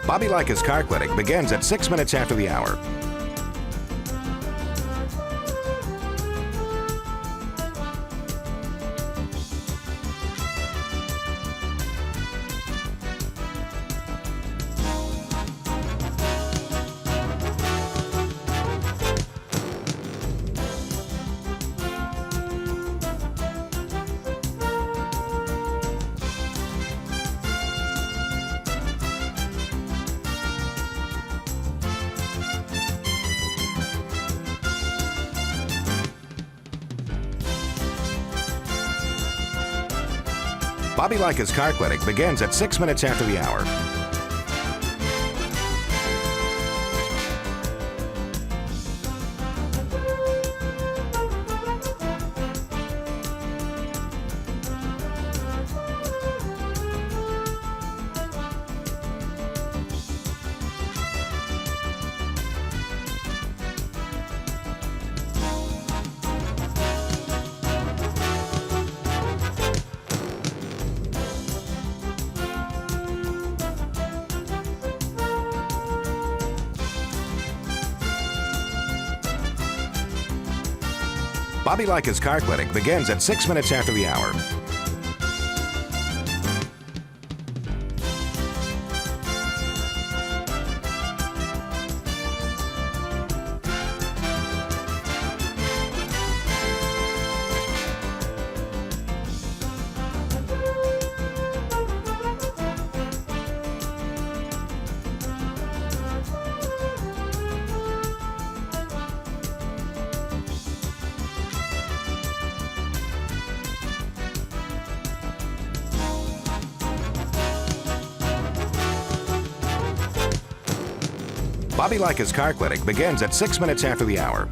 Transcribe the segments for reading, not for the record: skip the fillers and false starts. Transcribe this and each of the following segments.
Bobby Likis Car Clinic begins at 6 minutes after the hour. Bobby Likis Car Clinic begins at 6 minutes after the hour. Bobby Likis Car Clinic begins at 6 minutes after the hour. Bobby Likis Car Clinic begins at 6 minutes after the hour.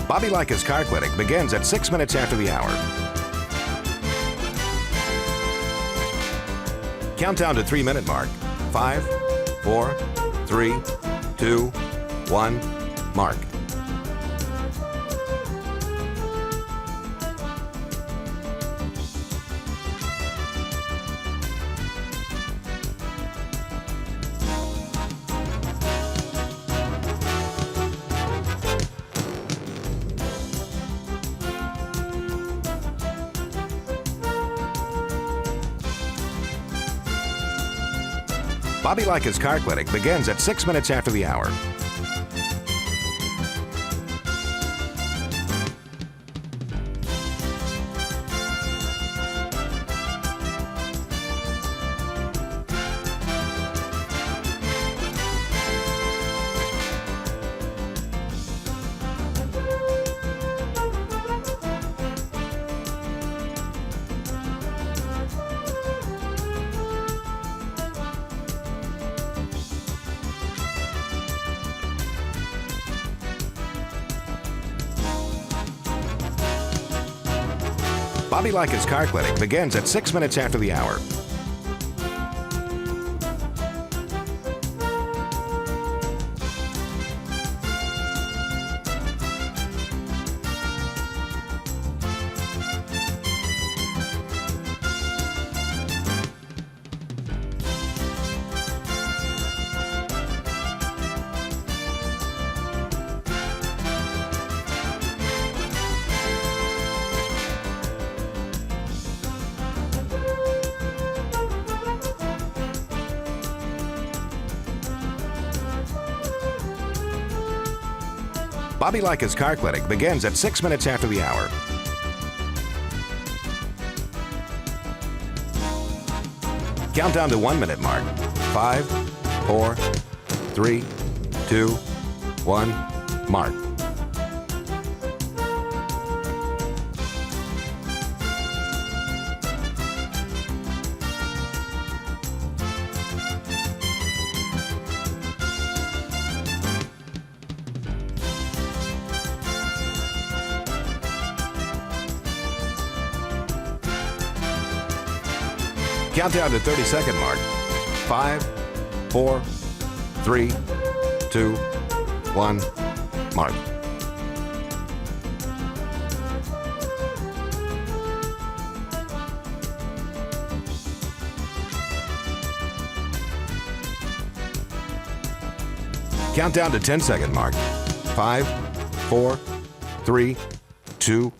Bobby Likis Car Clinic begins at 6 minutes after the hour. Countdown to 3-minute mark. 5, 4, 3, 2, 1, mark. Bobby Likis Car Clinic begins at 6 minutes after the hour. Bobby Likis Car Clinic begins at 6 minutes after the hour. Bobby Likis Car Clinic begins at 6 minutes after the hour. Countdown to 1-minute mark. 5, 4, 3, 2, 1, mark. Countdown to 30-second mark. 5, 4, 3, 2, 1, mark. Count down to 10-second mark. 5, 4, 3, 2,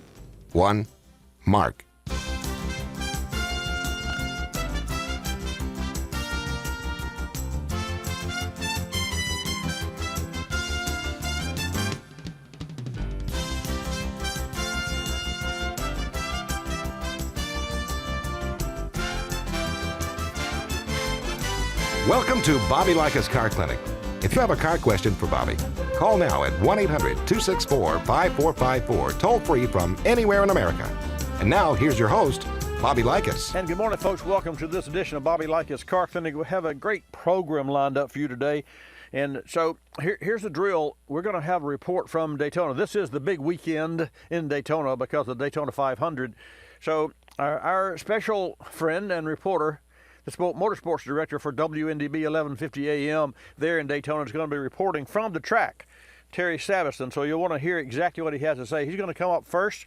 1, mark. Welcome to Bobby Likis Car Clinic. If you have a car question for Bobby, call now at 1-800-264-5454, toll-free from anywhere in America. And now, here's your host, Bobby Likis. And good morning, folks. Welcome to this edition of Bobby Likis Car Clinic. We have a great program lined up for you today. And so here's the drill. We're going to have a report from Daytona. This is the big weekend in Daytona because of Daytona 500. So our special friend and reporter, the motorsports director for WNDB 1150 AM there in Daytona, is going to be reporting from the track, Terry Savison. So you'll want to hear exactly what he has to say. He's going to come up first.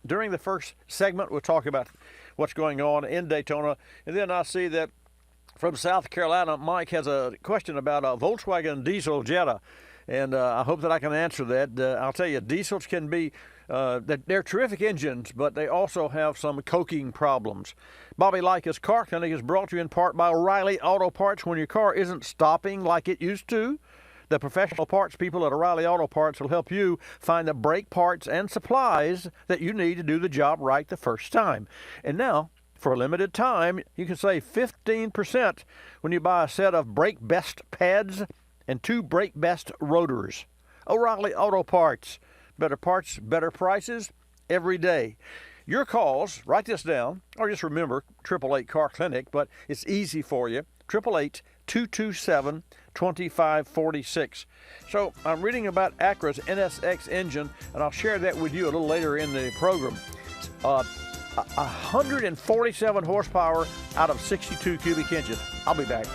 During the first segment, we'll talk about what's going on in Daytona. And then I see that from South Carolina, Mike has a question about a Volkswagen diesel Jetta. And I hope that I can answer that. I'll tell you, diesels can be, they're terrific engines, but they also have some coking problems. Bobby Likis Car Clinic is brought to you in part by O'Reilly Auto Parts. When your car isn't stopping like it used to, the professional parts people at O'Reilly Auto Parts will help you find the brake parts and supplies that you need to do the job right the first time. And now, for a limited time, you can save 15% when you buy a set of Brake Best pads and 2 Brake Best rotors. O'Reilly Auto Parts. Better parts, better prices every day. Your calls, write this down, or just remember 888 Car Clinic, but it's easy for you. 888-227-2546. So I'm reading about Acura's NSX engine, and I'll share that with you a little later in the program. 147 horsepower out of 62 cubic inches. I'll be back.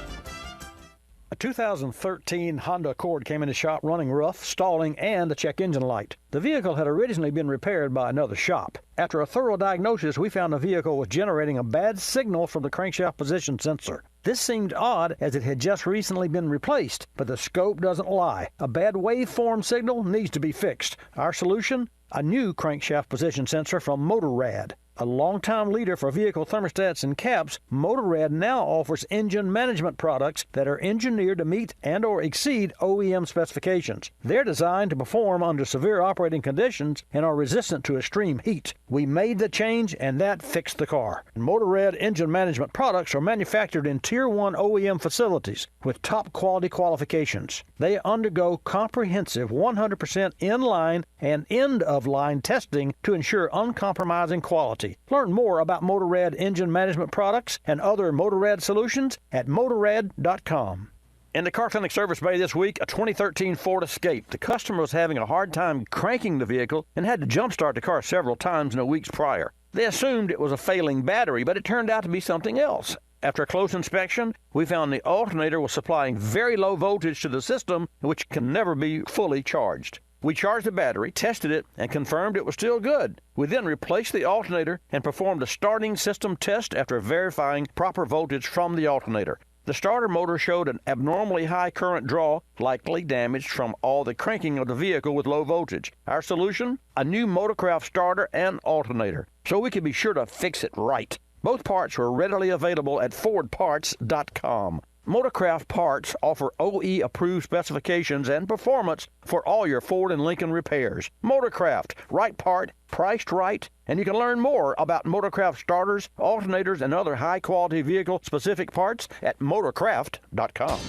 A 2013 Honda Accord came in the shop running rough, stalling, and a check engine light. The vehicle had originally been repaired by another shop. After a thorough diagnosis, we found the vehicle was generating a bad signal from the crankshaft position sensor. This seemed odd as it had just recently been replaced, but the scope doesn't lie. A bad waveform signal needs to be fixed. Our solution? A new crankshaft position sensor from Motorrad. A longtime leader for vehicle thermostats and caps, Motorrad now offers engine management products that are engineered to meet and or exceed OEM specifications. They're designed to perform under severe operating conditions and are resistant to extreme heat. We made the change, and that fixed the car. Motorrad engine management products are manufactured in Tier 1 OEM facilities with top quality qualifications. They undergo comprehensive 100% in-line and end-of-line testing to ensure uncompromising quality. Learn more about Motorrad engine management products and other Motorrad solutions at Motorrad.com. In the Car Clinic service bay this week, a 2013 Ford Escape. The customer was having a hard time cranking the vehicle and had to jump-start the car several times in the weeks prior. They assumed it was a failing battery, but it turned out to be something else. After a close inspection, we found the alternator was supplying very low voltage to the system, which can never be fully charged. We charged the battery, tested it, and confirmed it was still good. We then replaced the alternator and performed a starting system test after verifying proper voltage from the alternator. The starter motor showed an abnormally high current draw, likely damaged from all the cranking of the vehicle with low voltage. Our solution? A new Motorcraft starter and alternator, so we could be sure to fix it right. Both parts were readily available at FordParts.com. Motorcraft parts offer OE-approved specifications and performance for all your Ford and Lincoln repairs. Motorcraft, right part, priced right, and you can learn more about Motorcraft starters, alternators, and other high-quality vehicle-specific parts at Motorcraft.com.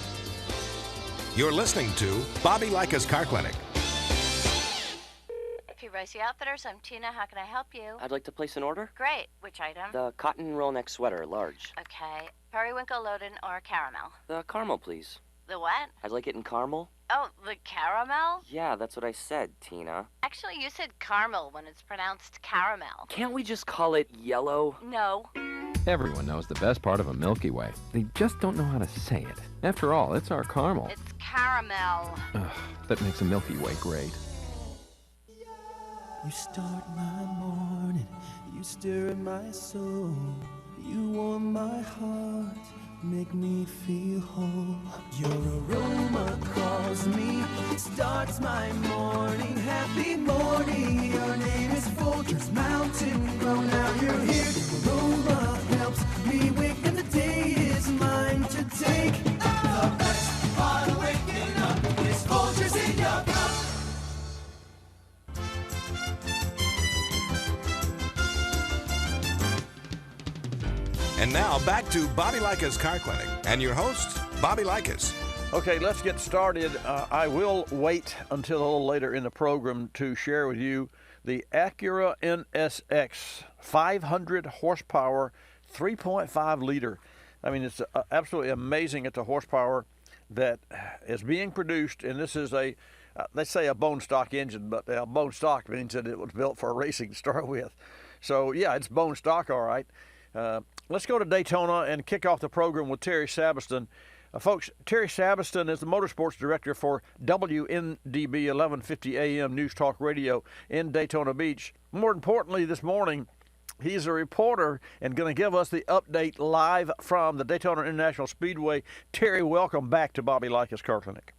You're listening to Bobby Likis Car Clinic. Rosie Outfitters, I'm Tina. How can I help you? I'd like to place an order. Great. Which item? The cotton roll neck sweater, large. Okay. Periwinkle, Loden, or caramel? The caramel, please. The what? I'd like it in caramel. Oh, the caramel? Yeah, that's what I said, Tina. Actually, you said caramel when it's pronounced caramel. Can't we just call it yellow? No. Everyone knows the best part of a Milky Way. They just don't know how to say it. After all, it's our caramel. It's caramel. Ugh, that makes a Milky Way great. You start my morning, you stir in my soul, you warm my heart, make me feel whole. Your aroma calls me, starts my morning, happy morning. Your name is Folgers Mountain Grow. Now you're here, your aroma helps me wake, and the day is mine to take. The best part of waking up is Folgers in your cup. And now back to Bobby Likis Car Clinic and your host, Bobby Likis. Okay, let's get started. I will wait until a little later in the program to share with you the Acura NSX 500 horsepower, 3.5 liter. I mean, it's absolutely amazing at the horsepower that is being produced, and this is a, they say a bone stock engine, but bone stock means that it was built for racing to start with. So, yeah, it's bone stock, all right. Let's go to Daytona and kick off the program with Terry Sabiston. Folks, Terry Sabiston is the motorsports director for WNDB 1150 AM News Talk Radio in Daytona Beach. More importantly, this morning, he's a reporter and going to give us the update live from the Daytona International Speedway. Terry, welcome back to Bobby Likis Car Clinic.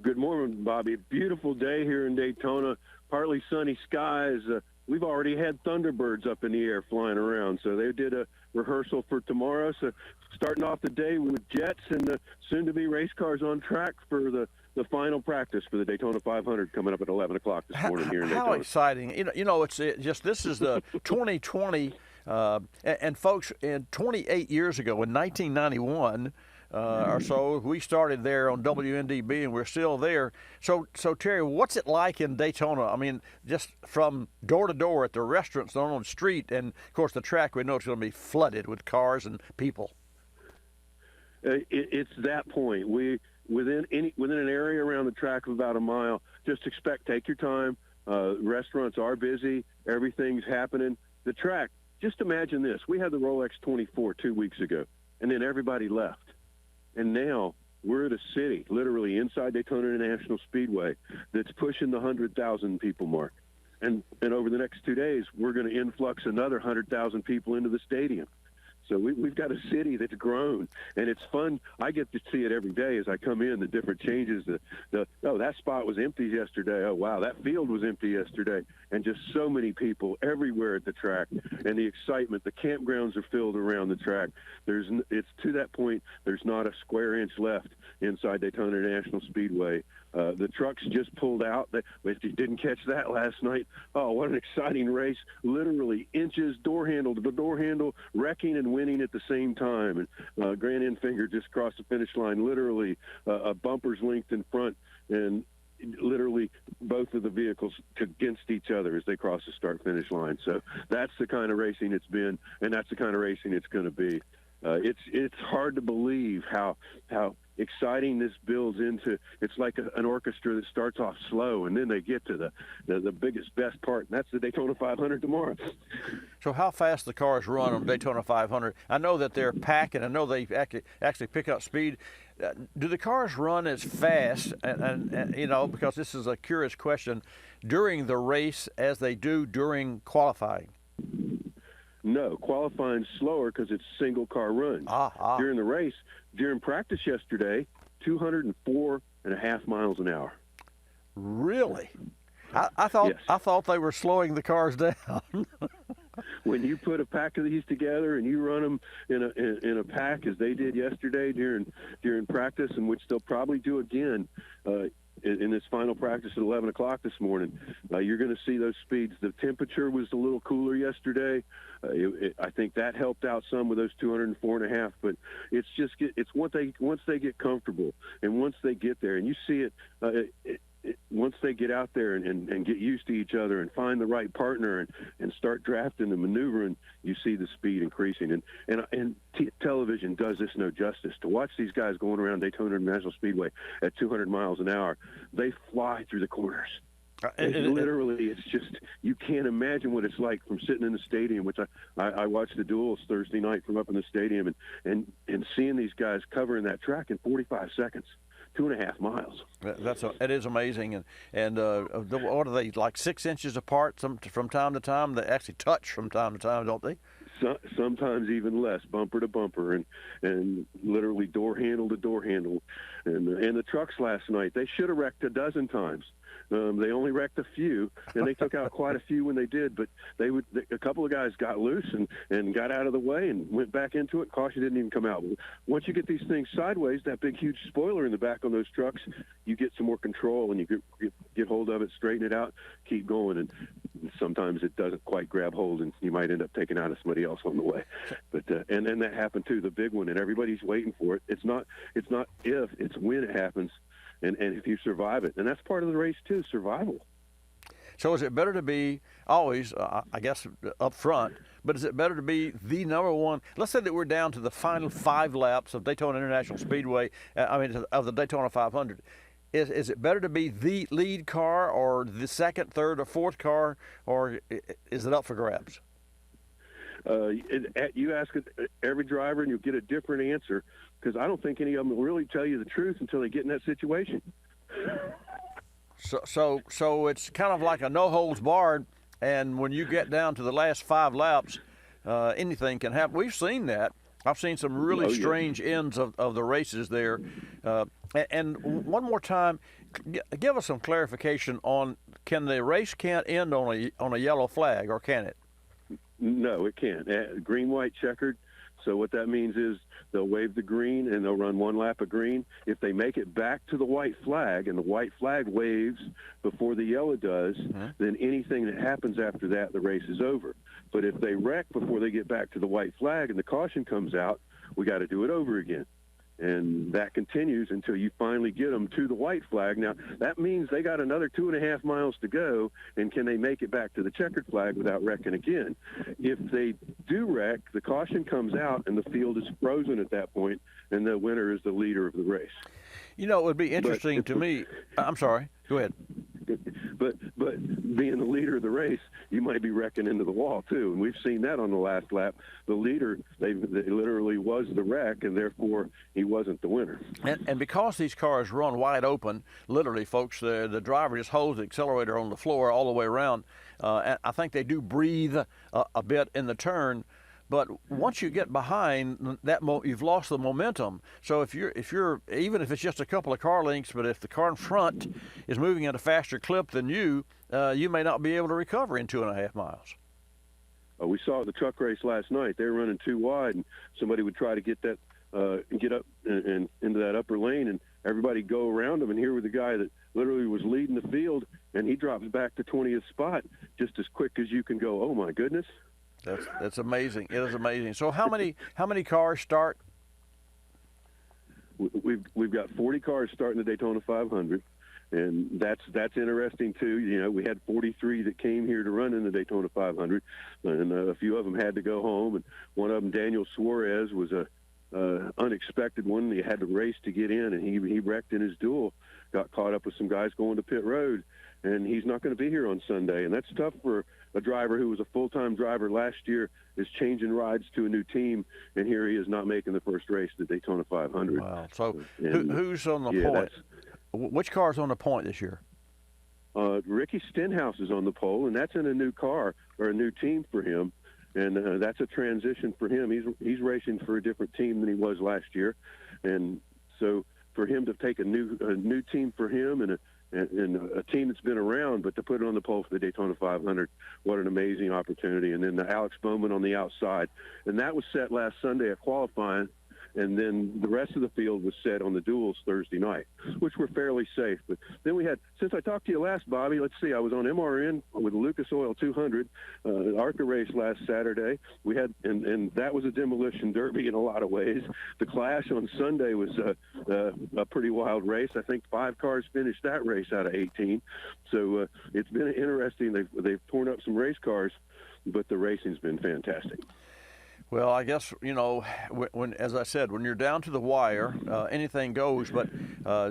Good morning, Bobby. Beautiful day here in Daytona. Partly sunny skies. We've already had Thunderbirds up in the air flying around, so they did a rehearsal for tomorrow. So starting off the day with jets and the soon-to-be race cars on track for the final practice for the Daytona 500 coming up at 11 o'clock this morning here in Daytona. How exciting. You know, it's just, this is the 2020, and folks, in 28 years ago, in 1991, or so, we started there on WNDB, and we're still there. So Terry, what's it like in Daytona? I mean, just from door to door at the restaurants on the street, and of course the track, we know it's going to be flooded with cars and people. It's that point. Within an area around the track of about a mile, just take your time. Restaurants are busy. Everything's happening. The track, just imagine this. We had the Rolex 24 2 weeks ago, and then everybody left. And now we're at a city, literally inside Daytona International Speedway, that's pushing the 100,000 people mark. And over the next 2 days, we're going to influx another 100,000 people into the stadium. So we've got a city that's grown, and it's fun. I get to see it every day as I come in, the different changes. Oh, that spot was empty yesterday. Oh, wow, that field was empty yesterday. And just so many people everywhere at the track, and the excitement. The campgrounds are filled around the track. It's to that point, there's not a square inch left inside Daytona International Speedway. The trucks just pulled out. If you didn't catch that last night, oh, what an exciting race. Literally inches, door handle to door handle, wrecking and winning at the same time. And Grant Enfinger just crossed the finish line, literally a bumper's length in front, and literally both of the vehicles against each other as they cross the start-finish line. So that's the kind of racing it's been, and that's the kind of racing it's going to be. It's hard to believe how exciting this builds into. It's like an orchestra that starts off slow, and then they get to the biggest, best part, and that's the Daytona 500 tomorrow. So how fast the cars run on Daytona 500? I know that they're packing. I know they actually pick up speed. Do the cars run as fast, and you know, because this is a curious question, during the race as they do during qualifying? No, qualifying's slower because it's single car runs. During the race, during practice yesterday, 204.5 miles an hour. Really? I thought Yes. I thought they were slowing the cars down. When you put a pack of these together and you run them in a pack as they did yesterday during practice, and which they'll probably do again in this final practice at 11 o'clock this morning, you're going to see those speeds. The temperature was a little cooler yesterday. I think that helped out some with those 204.5. But it's once they get comfortable, and once they get there, and you see it. Once they get out there and get used to each other and find the right partner and start drafting and maneuvering, you see the speed increasing. And television does this no justice. To watch these guys going around Daytona International Speedway at 200 miles an hour, they fly through the corners. Literally, it's just, you can't imagine what it's like from sitting in the stadium, which I watched the duels Thursday night from up in the stadium, and seeing these guys covering that track in 45 seconds. 2.5 miles. It is amazing, and what are they, like 6 inches apart? From time to time, they actually touch from time to time, don't they? Sometimes even less, bumper to bumper, and literally door handle to door handle. And the trucks last night, they should have wrecked a dozen times. They only wrecked a few, and they took out quite a few when they did. But a couple of guys got loose and got out of the way and went back into it. Caution didn't even come out. Once you get these things sideways, that big huge spoiler in the back on those trucks, you get some more control, and you get hold of it, straighten it out, keep going. And sometimes it doesn't quite grab hold, and you might end up taking out somebody else on the way. But and then that happened too, the big one, and everybody's waiting for it. It's not if, it's when it happens. And if you survive it, and that's part of the race too, survival. So is it better to be always, I guess, up front, but is it better to be the number one? Let's say that we're down to the final 5 laps of Daytona International Speedway, of the Daytona 500. Is it better to be the lead car or the second, third, or fourth car, or is it up for grabs? You ask every driver, and you'll get a different answer, because I don't think any of them will really tell you the truth until they get in that situation. So it's kind of like a no holds barred, and when you get down to the last 5 laps, anything can happen. We've seen that. I've seen some really strange ends of the races there. And one more time, give us some clarification on, can the race can't end on a yellow flag, or can it? No, it can't. Green, white, checkered. So what that means is they'll wave the green and they'll run 1 lap of green. If they make it back to the white flag and the white flag waves before the yellow does, then anything that happens after that, the race is over. But if they wreck before they get back to the white flag and the caution comes out, we got to do it over again. And that continues until you finally get them to the white flag. Now, that means they got another 2.5 miles to go, and can they make it back to the checkered flag without wrecking again? If they do wreck, the caution comes out, and the field is frozen at that point, and the winner is the leader of the race. You know, it would be interesting to me. I'm sorry. Go ahead. But being the leader of the race, you might be wrecking into the wall too, and we've seen that on the last lap. The leader, they literally was the wreck, and therefore he wasn't the winner. And because these cars run wide open, literally, folks, the driver just holds the accelerator on the floor all the way around. And I think they do breathe a bit in the turn. But once you get behind that, you've lost the momentum. So if you're even if it's just a couple of car lengths, but if the car in front is moving at a faster clip than you may not be able to recover in 2.5 miles. We saw the truck race last night. They were running too wide, and somebody would try to get up and into that upper lane, and everybody go around him. And here was the guy that literally was leading the field, and he drops back to 20th spot just as quick as you can go. Oh my goodness. That's amazing. It is amazing. So how many cars start? We've got 40 cars starting the Daytona 500, and that's interesting too. You know, we had 43 that came here to run in the Daytona 500, and a few of them had to go home. And one of them, Daniel Suarez, was a unexpected one. He had to race to get in, and he wrecked in his duel. Got caught up with some guys going to pit road, and he's not going to be here on Sunday, and that's tough for a driver who was a full-time driver last year, is changing rides to a new team, and here he is not making the first race at the Daytona 500. Wow. So who's on the point? Which car's on the point this year? Ricky Stenhouse is on the pole, and that's in a new car or a new team for him, and that's a transition for him. He's racing for a different team than he was last year, and so for him to take a new team for him and a team that's been around, but to put it on the pole for the Daytona 500, what an amazing opportunity. And then the Alex Bowman on the outside. And that was set last Sunday at qualifying, and then the rest of the field was set on the duels Thursday night, which were fairly safe. But then we had, since I talked to you last, Bobby, let's see, I was on MRN with Lucas Oil 200, ARCA race last Saturday. We had, and that was a demolition derby in a lot of ways. The Clash on Sunday was a pretty wild race. I think 5 cars finished that race out of 18. So it's been interesting. They've torn up some race cars, but the racing's been fantastic. Well, I guess, when as I said, when you're down to the wire, anything goes. But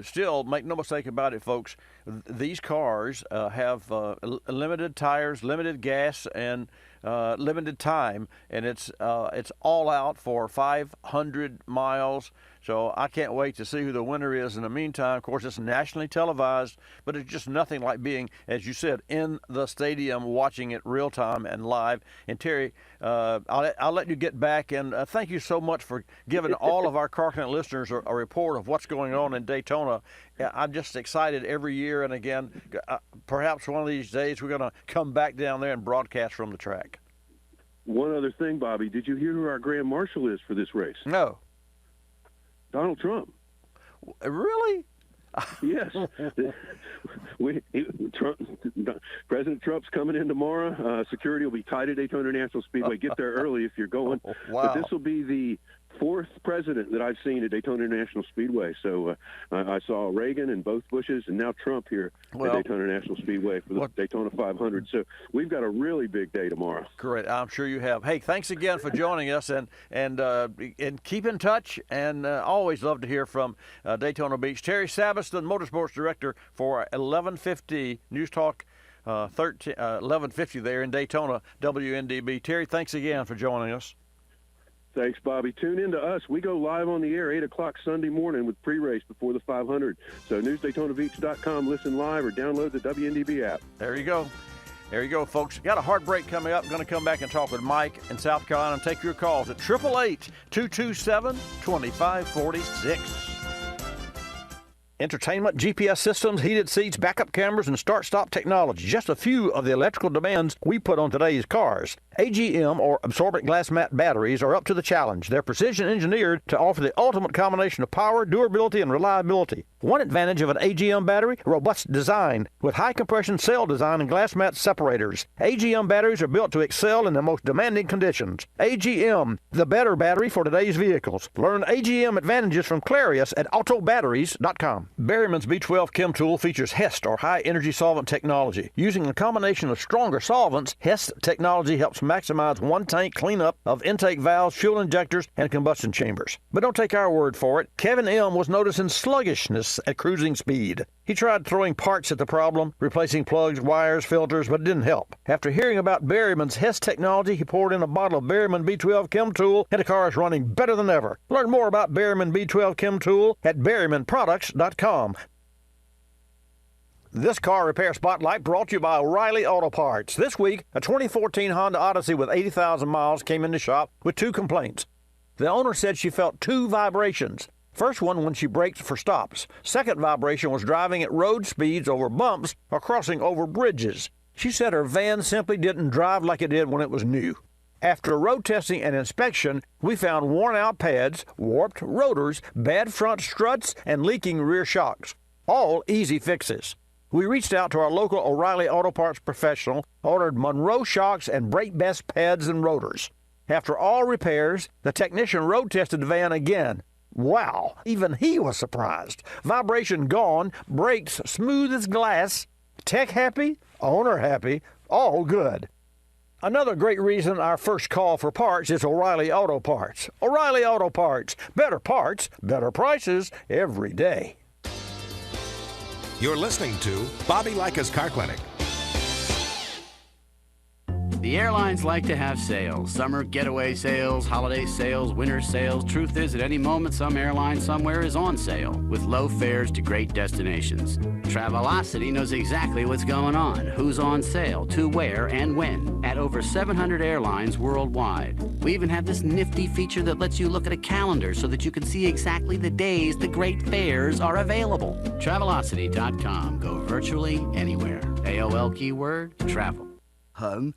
still, make no mistake about it, folks. These cars have limited tires, limited gas, and limited time, and it's all out for 500 miles. So I can't wait to see who the winner is. In the meantime, of course, it's nationally televised, but it's just nothing like being, as you said, in the stadium watching it real time and live. And Terry, I'll let you get back, and thank you so much for giving all of our Car Connect listeners a report of what's going on in Daytona. I'm just excited every year, and again, perhaps one of these days we're going to come back down there and broadcast from the track. One other thing, Bobby, did you hear who our grand marshal is for this race? No. Donald Trump. Really? Yes. President Trump's coming in tomorrow. Security will be tight at Daytona International Speedway. Get there early if you're going. Wow. But this will be the fourth president that I've seen at Daytona International Speedway. So I saw Reagan and both Bushes, and now Trump here at Daytona International Speedway for the Daytona 500. So we've got a really big day tomorrow. Great. I'm sure you have. Hey, thanks again for joining us, and keep in touch, and always love to hear from Daytona Beach. Terry Sabiston, Motorsports Director for 1150 News Talk 1150 there in Daytona, WNDB. Terry, thanks again for joining us. Thanks, Bobby. Tune in to us. We go live on the air 8 o'clock Sunday morning with pre-race before the 500. So newsdaytonabeach.com, listen live, or download the WNDB app. There you go. There you go, folks. Got a hard break coming up. Going to come back and talk with Mike in South Carolina and take your calls at 888-227-2546. Entertainment, GPS systems, heated seats, backup cameras, and start-stop technology. Just a few of the electrical demands we put on today's cars. AGM, or absorbent glass mat batteries, are up to the challenge. They're precision engineered to offer the ultimate combination of power, durability, and reliability. One advantage of an AGM battery, robust design with high compression cell design and glass mat separators. AGM batteries are built to excel in the most demanding conditions. AGM, the better battery for today's vehicles. Learn AGM advantages from Clarius at autobatteries.com. Berryman's B12 Chem Tool features HEST, or high energy solvent technology. Using a combination of stronger solvents, HEST technology helps maximize one tank cleanup of intake valves, fuel injectors, and combustion chambers. But don't take our word for it. Kevin M. was noticing sluggishness at cruising speed. He tried throwing parts at the problem, replacing plugs, wires, filters, but it didn't help. After hearing about Berryman's HEST technology, he poured in a bottle of Berryman B12 Chem Tool, and the car is running better than ever. Learn more about Berryman B12 Chem Tool at berrymanproducts.com. This car repair spotlight brought to you by O'Reilly Auto Parts. This week, a 2014 Honda Odyssey with 80,000 miles came in the shop with two complaints. The owner said she felt two vibrations. First one when she braked for stops. Second vibration was driving at road speeds over bumps or crossing over bridges. She said her van simply didn't drive like it did when it was new. After road testing and inspection, we found worn-out pads, warped rotors, bad front struts, and leaking rear shocks. All easy fixes. We reached out to our local O'Reilly Auto Parts professional, ordered Monroe shocks and brake best pads and rotors. After all repairs, the technician road tested the van again. Wow, even he was surprised. Vibration gone, brakes smooth as glass. Tech happy, owner happy, all good. Another great reason our first call for parts is O'Reilly Auto Parts. O'Reilly Auto Parts. Better parts, better prices every day. You're listening to Bobby Likis Car Clinic. The airlines like to have sales. Summer getaway sales, holiday sales, winter sales. Truth is, at any moment, some airline somewhere is on sale with low fares to great destinations. Travelocity knows exactly what's going on, who's on sale, to where, and when, at over 700 airlines worldwide. We even have this nifty feature that lets you look at a calendar so that you can see exactly the days the great fares are available. Travelocity.com. Go virtually anywhere. AOL keyword, travel. Hun,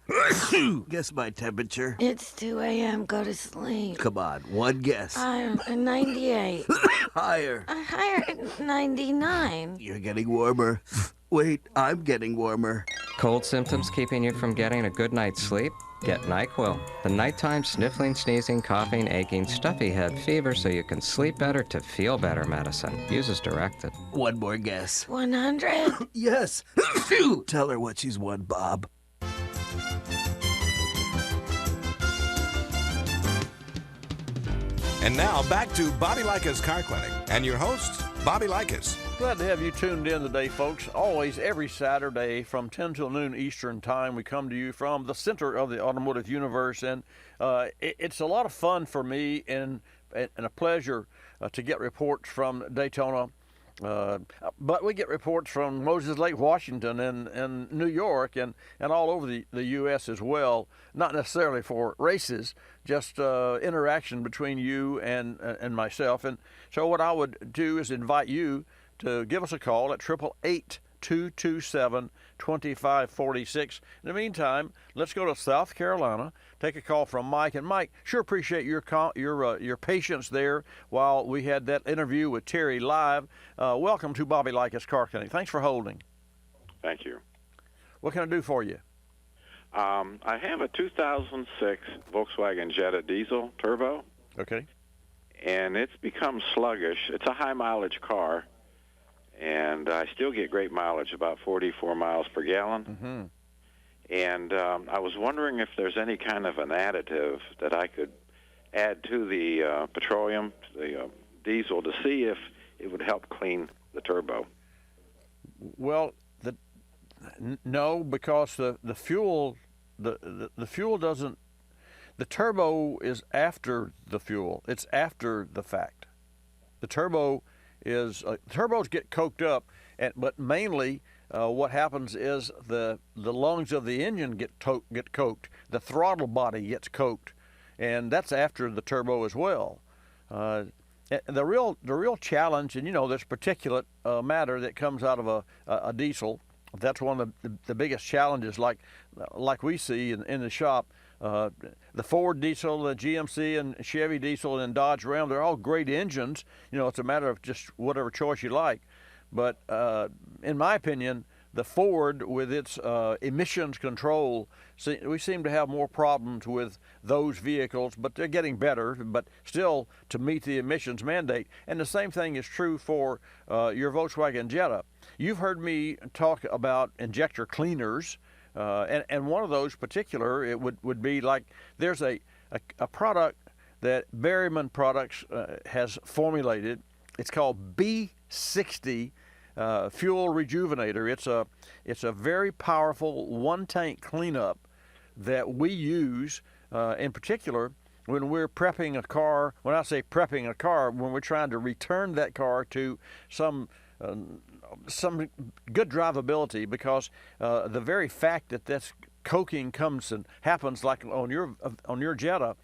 guess my temperature. It's 2 a.m. Go to sleep. Come on, one guess. I'm 98. Higher. Higher at 99. You're getting warmer. Wait, I'm getting warmer. Cold symptoms keeping you from getting a good night's sleep? Get NyQuil, the nighttime sniffling, sneezing, coughing, aching, stuffy head, fever so you can sleep better to feel better medicine. Use as directed. One more guess. 100? Yes. Tell her what she's won, Bob. And now back to Bobby Likis Car Clinic and your host, Bobby Likis. Glad to have you tuned in today, folks. Always, every Saturday from 10 till noon Eastern Time, we come to you from the center of the automotive universe. And it's a lot of fun for me and a pleasure to get reports from Daytona. But we get reports from Moses Lake, Washington, and New York, and all over the U.S. as well. Not necessarily for races, just interaction between you and myself. And so what I would do is invite you to give us a call at 888-227-2546. In the meantime, let's go to South Carolina, take a call from Mike. And Mike, sure appreciate your patience there while we had that interview with Terry live. Welcome to Bobby Likis Car Clinic. Thanks for holding. Thank you. What can I do for you? I have a 2006 Volkswagen Jetta diesel turbo. Okay. And it's become sluggish. It's a high mileage car, and I still get great mileage, about 44 miles per gallon. Mm-hmm. And I was wondering if there's any kind of an additive that I could add to the petroleum, the diesel, to see if it would help clean the turbo. Well, no, because the fuel, the fuel doesn't. The turbo is after the fuel. It's after the fact. The turbo is turbos get coked up, but mainly what happens is the lungs of the engine get coked. The throttle body gets coked, and that's after the turbo as well. The real challenge, and there's particulate matter that comes out of a diesel. That's one of the biggest challenges, like we see in the shop. The Ford diesel, the GMC and Chevy diesel and Dodge Ram, they're all great engines. It's a matter of just whatever choice you like. But in my opinion, the Ford, with its emissions control, we seem to have more problems with those vehicles, but they're getting better, but still to meet the emissions mandate. And the same thing is true for your Volkswagen Jetta. You've heard me talk about injector cleaners, and one of those particular, it would be like there's a product that Berryman Products has formulated. It's called B60 Fuel Rejuvenator. It's a very powerful one-tank cleanup that we use in particular when we're prepping a car. When I say prepping a car, when we're trying to return that car to some good drivability, because the very fact that that's coking comes and happens like on your Jetta,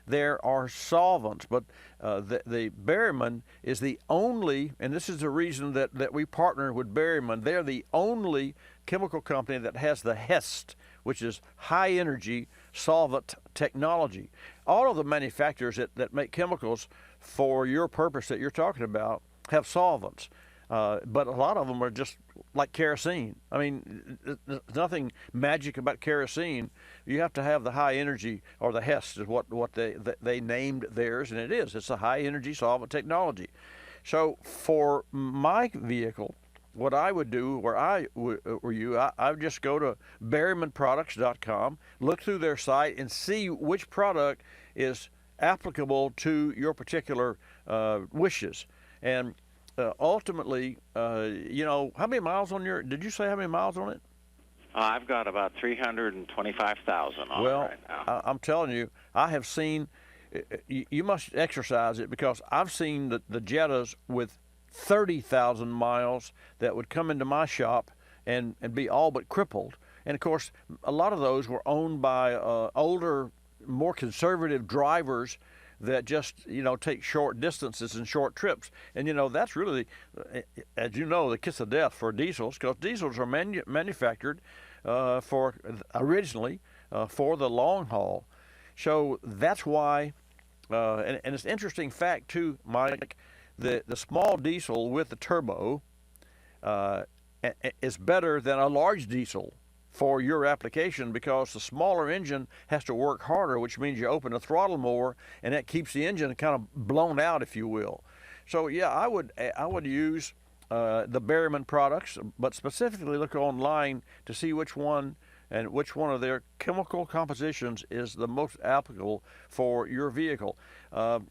there are solvents, but the Berryman is the only, and this is the reason that we partner with Berryman. They're the only chemical company that has the HEST, which is high energy solvent technology. All of the manufacturers that make chemicals for your purpose that you're talking about have solvents. But a lot of them are just like kerosene. I mean, there's nothing magic about kerosene. You have to have the high energy, or the HEST is what they named theirs, and it is. It's a high energy solvent technology. So for my vehicle, what I would do, where I would just go to BerrymanProducts.com, look through their site, and see which product is applicable to your particular wishes. And ultimately, how many miles on did you say how many miles on it? I've got about 325,000 on it right now. I'm telling you, I have seen, you must exercise it, because I've seen the Jettas with 30,000 miles that would come into my shop and be all but crippled. And of course, a lot of those were owned by older, more conservative drivers that just take short distances and short trips. And that's really, as you know, the kiss of death for diesels, because diesels are manufactured originally for the long haul. So that's why, and it's an interesting fact too, Mike, the small diesel with the turbo is better than a large diesel for your application, because the smaller engine has to work harder, which means you open the throttle more, and that keeps the engine kind of blown out, if you will. So yeah, I would use the Berryman products, but specifically look online to see which one and which one of their chemical compositions is the most applicable for your vehicle. How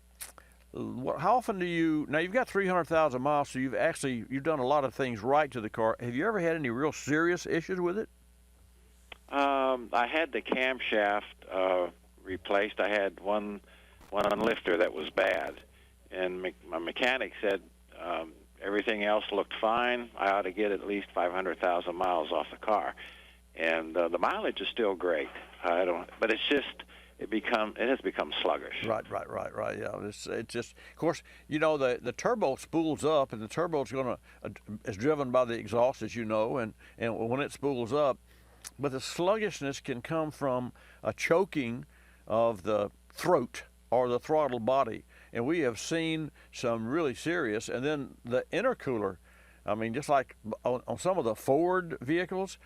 often do you, now you've got 300,000 miles, so you've done a lot of things right to the car. Have you ever had any real serious issues with it? I had the camshaft replaced. I had one lifter that was bad, and my mechanic said everything else looked fine. I ought to get at least 500,000 miles off the car, and the mileage is still great. But it's just it has become sluggish. Right. Yeah, it's just, of course, the turbo spools up, and the turbo's is driven by the exhaust, as you know, and when it spools up. But the sluggishness can come from a choking of the throat or the throttle body. And we have seen some really serious. And then the intercooler, I mean, just like on some of the Ford vehicles,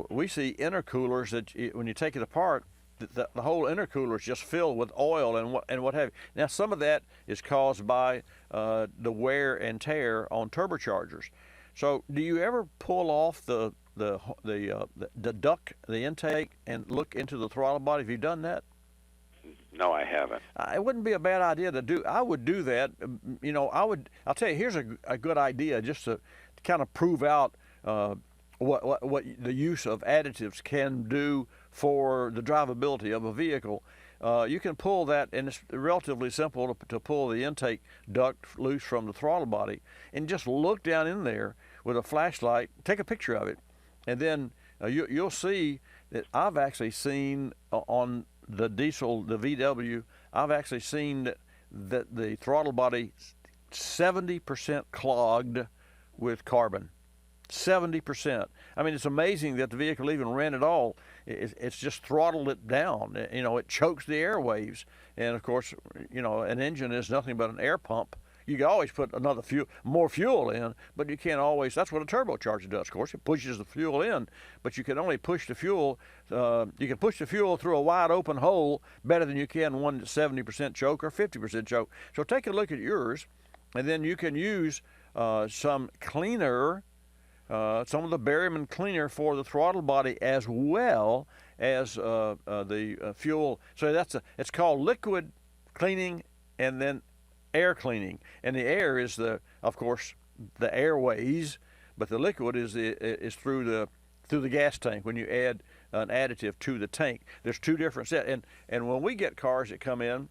we see intercoolers that when you take it apart, the whole intercooler is just filled with oil and what have you. Now, some of that is caused by the wear and tear on turbochargers. So do you ever pull off the duct, the intake, and look into the throttle body? Have you done that? No, I haven't. It wouldn't be a bad idea to do. I would do that. I'll tell you, here's a good idea just to kind of prove out what the use of additives can do for the drivability of a vehicle. You can pull that, and it's relatively simple to pull the intake duct loose from the throttle body, and just look down in there with a flashlight, take a picture of it, and then you'll see that I've actually seen on the diesel, the VW, I've actually seen that the throttle body 70% clogged with carbon. 70%. I mean, it's amazing that the vehicle even ran at all. It's just throttled it down. It chokes the airwaves. And of course, an engine is nothing but an air pump. You can always put more fuel in, but you can't always. That's what a turbocharger does. Of course, it pushes the fuel in, but you can only push the fuel. You can push the fuel through a wide open hole better than you can one that's 70% choke or 50% choke. So take a look at yours, and then you can use some cleaner. Some of the Berryman cleaner for the throttle body as well as the fuel. So it's called liquid cleaning and then air cleaning. And the air is of course the airways, but the liquid is through the gas tank when you add an additive to the tank. There's two different sets. And when we get cars that come in,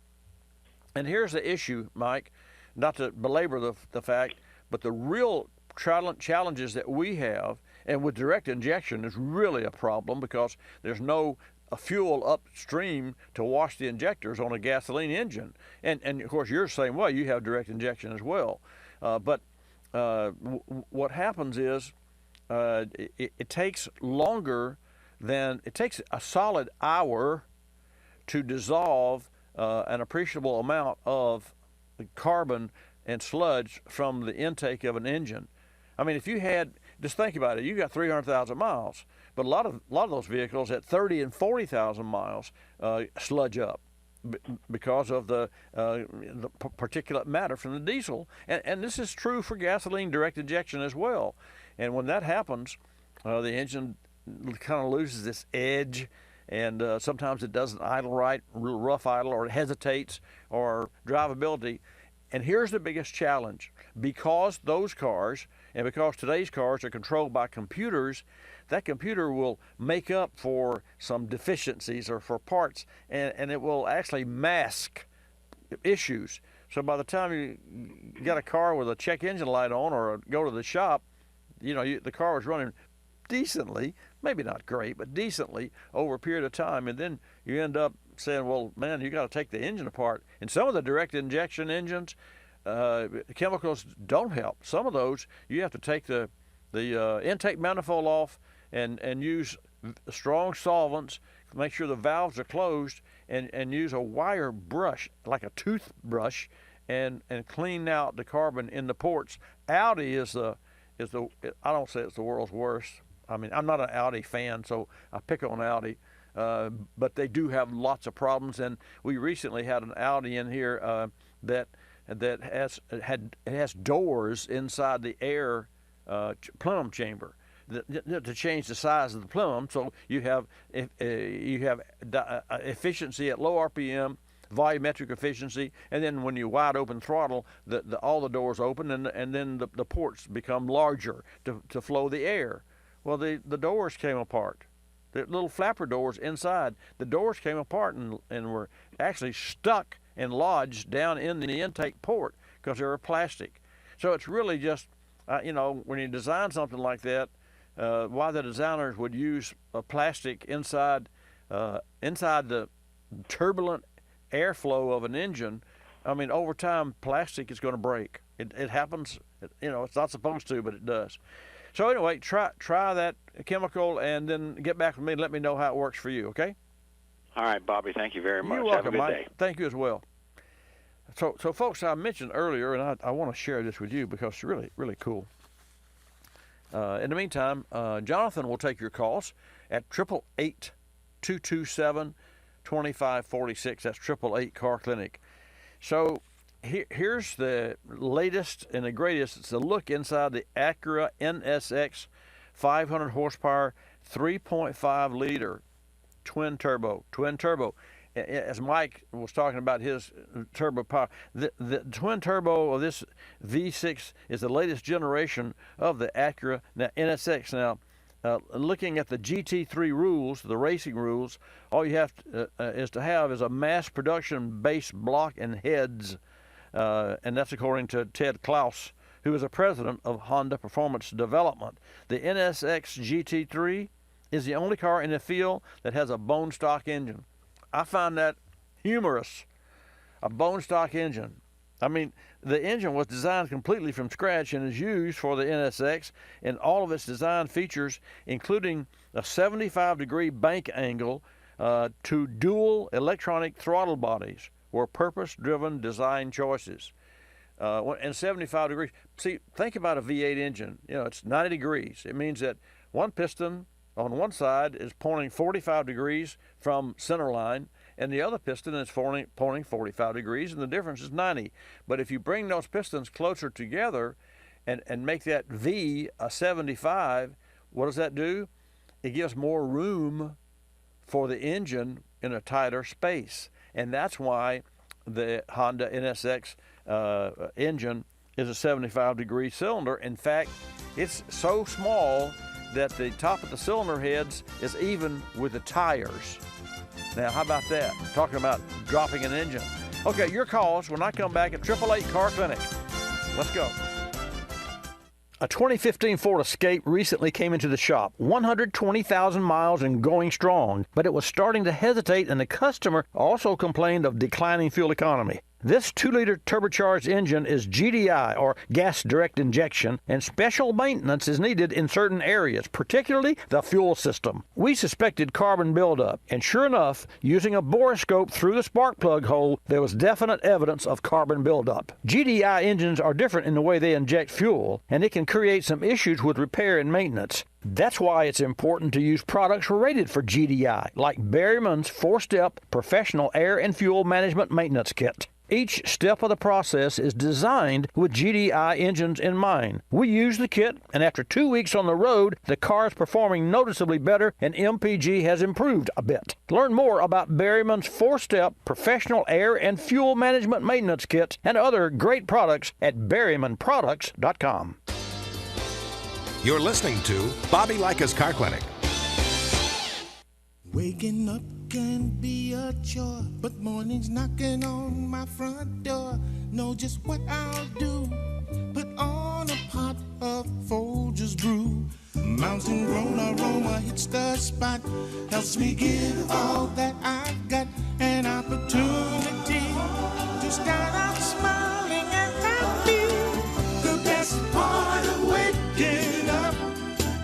and here's the issue, Mike, not to belabor the fact, but the real challenges that we have, and with direct injection is really a problem because there's no fuel upstream to wash the injectors on a gasoline engine. And of course you're the same way, you have direct injection as well. But what happens is it takes it takes a solid hour to dissolve an appreciable amount of carbon and sludge from the intake of an engine. I mean, if you just think about it, you got 300,000 miles, but a lot of those vehicles at 30 and 40,000 miles sludge up because of the particulate matter from the diesel. And this is true for gasoline direct injection as well. And when that happens, the engine kind of loses its edge, and sometimes it doesn't idle right, real rough idle, or it hesitates, or drivability. And here's the biggest challenge. Because those cars, and because today's cars are controlled by computers, that computer will make up for some deficiencies or for parts, and it will actually mask issues. So by the time you got a car with a check engine light on or go to the shop, the car was running decently, maybe not great, but decently over a period of time, and then you end up saying, well, man, you got to take the engine apart. And some of the direct injection engines, chemicals don't help. Some of those, you have to take the intake manifold off and use strong solvents, make sure the valves are closed, and use a wire brush, like a toothbrush, and clean out the carbon in the ports. Audi I don't say it's the world's worst. I mean, I'm not an Audi fan, so I pick on Audi. But they do have lots of problems, and we recently had an Audi in here that has doors inside the air plenum chamber. to change the size of the plume, so you have efficiency at low RPM, volumetric efficiency, and then when you wide open throttle, all the doors open, and then the ports become larger to flow the air. Well, the doors came apart. The little flapper doors inside, the doors came apart and were actually stuck and lodged down in the intake port because they were plastic. So it's really just, when you design something like that, why the designers would use a plastic inside the turbulent airflow of an engine. I mean, over time, plastic is going to break. It happens. It's not supposed to, but it does. So anyway, try that chemical and then get back with me and let me know how it works for you, okay? All right, Bobby, thank you very much. You're welcome, Have a good Mike. day. Thank you as well. So folks, I mentioned earlier, and I want to share this with you because it's really, really cool. In the meantime, Jonathan will take your calls at 888-227-2546. That's 888 Car Clinic. So here's the latest and the greatest. It's a look inside the Acura NSX 500 horsepower, 3.5 liter twin turbo. As Mike was talking about his turbo power, the twin turbo of this V6 is the latest generation of the Acura NSX. Now, looking at the GT3 rules, the racing rules, all you have is a mass production base block and heads, and that's according to Ted Klaus, who is the president of Honda Performance Development. The NSX GT3 is the only car in the field that has a bone stock engine. I find that humorous, a bone stock engine. I mean, the engine was designed completely from scratch and is used for the NSX, and all of its design features, including a 75-degree bank angle to dual electronic throttle bodies, were purpose-driven design choices. And 75 degrees. See, think about a V8 engine. It's 90 degrees. It means that one piston on one side is pointing 45 degrees from center line, and the other piston is pointing 45 degrees, and the difference is 90. But if you bring those pistons closer together and make that V a 75, what does that do? It gives more room for the engine in a tighter space. And that's why the Honda NSX engine is a 75-degree cylinder. In fact, it's so small that the top of the cylinder heads is even with the tires. Now, how about that? Talking about dropping an engine. Okay, your calls when I come back at 888 Car Clinic. Let's go. A 2015 Ford Escape recently came into the shop, 120,000 miles and going strong, but it was starting to hesitate, and the customer also complained of declining fuel economy. This 2-liter turbocharged engine is GDI, or gas direct injection, and special maintenance is needed in certain areas, particularly the fuel system. We suspected carbon buildup, and sure enough, using a borescope through the spark plug hole, there was definite evidence of carbon buildup. GDI engines are different in the way they inject fuel, and it can create some issues with repair and maintenance. That's why it's important to use products rated for GDI, like Berryman's 4-step professional air and fuel management maintenance kit. Each step of the process is designed with GDI engines in mind. We use the kit, and after 2 weeks on the road, the car is performing noticeably better, and MPG has improved a bit. Learn more about Berryman's 4-step professional air and fuel management maintenance kit and other great products at berrymanproducts.com. You're listening to Bobby Likis Car Clinic. Waking up can be a chore, but mornings knocking on my front door. Know just what I'll do. Put on a pot of Folgers brew. Mountain grown aroma hits the spot. Helps me give all that I've got. An opportunity to start out smiling and happy. The best part of waking up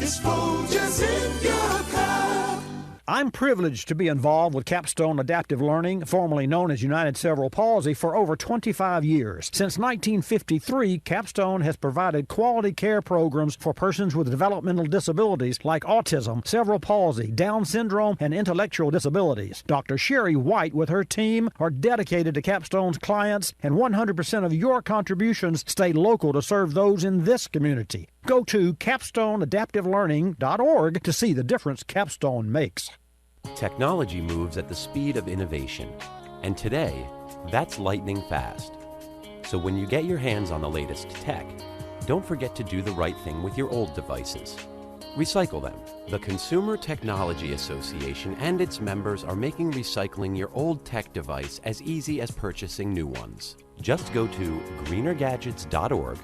is Folgers in your cup. I'm privileged to be involved with Capstone Adaptive Learning, formerly known as United Cerebral Palsy, for over 25 years. Since 1953, Capstone has provided quality care programs for persons with developmental disabilities like autism, cerebral palsy, Down syndrome, and intellectual disabilities. Dr. Sherry White with her team are dedicated to Capstone's clients, and 100% of your contributions stay local to serve those in this community. Go to capstoneadaptivelearning.org to see the difference Capstone makes. Technology moves at the speed of innovation, and today, that's lightning fast. So when you get your hands on the latest tech, don't forget to do the right thing with your old devices. Recycle them. The Consumer Technology Association and its members are making recycling your old tech device as easy as purchasing new ones. Just go to greenergadgets.org,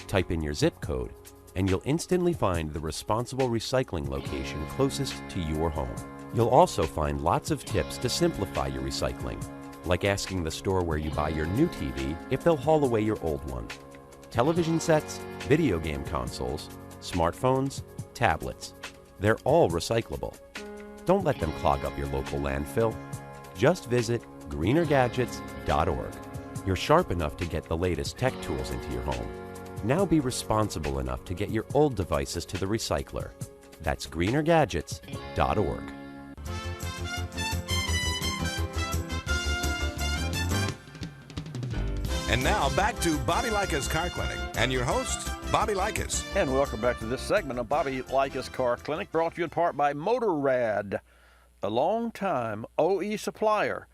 type in your zip code, and you'll instantly find the responsible recycling location closest to your home. You'll also find lots of tips to simplify your recycling, like asking the store where you buy your new TV if they'll haul away your old one. Television sets, video game consoles, smartphones, tablets, they're all recyclable. Don't let them clog up your local landfill. Just visit greenergadgets.org. You're sharp enough to get the latest tech tools into your home. Now be responsible enough to get your old devices to the recycler. That's greenergadgets.org. And now back to Bobby Likis Car Clinic and your host, Bobby Likis. And welcome back to this segment of Bobby Likis Car Clinic, brought to you in part by Motorrad, a long-time OE supplier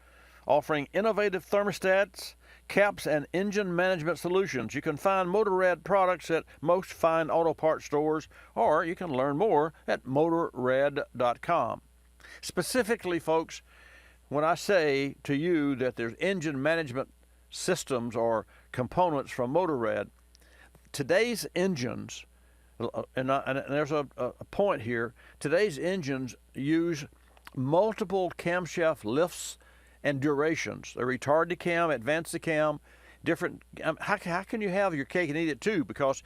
offering innovative thermostats, caps, and engine management solutions. You can find Motorrad products at most fine auto parts stores, or you can learn more at motorrad.com. Specifically, folks, when I say to you that there's engine management systems or components from Motorrad, today's engines, and there's a point here, today's engines use multiple camshaft lifts and durations. They're retard to cam, advance to cam, different. How can you have your cake and eat it too? Because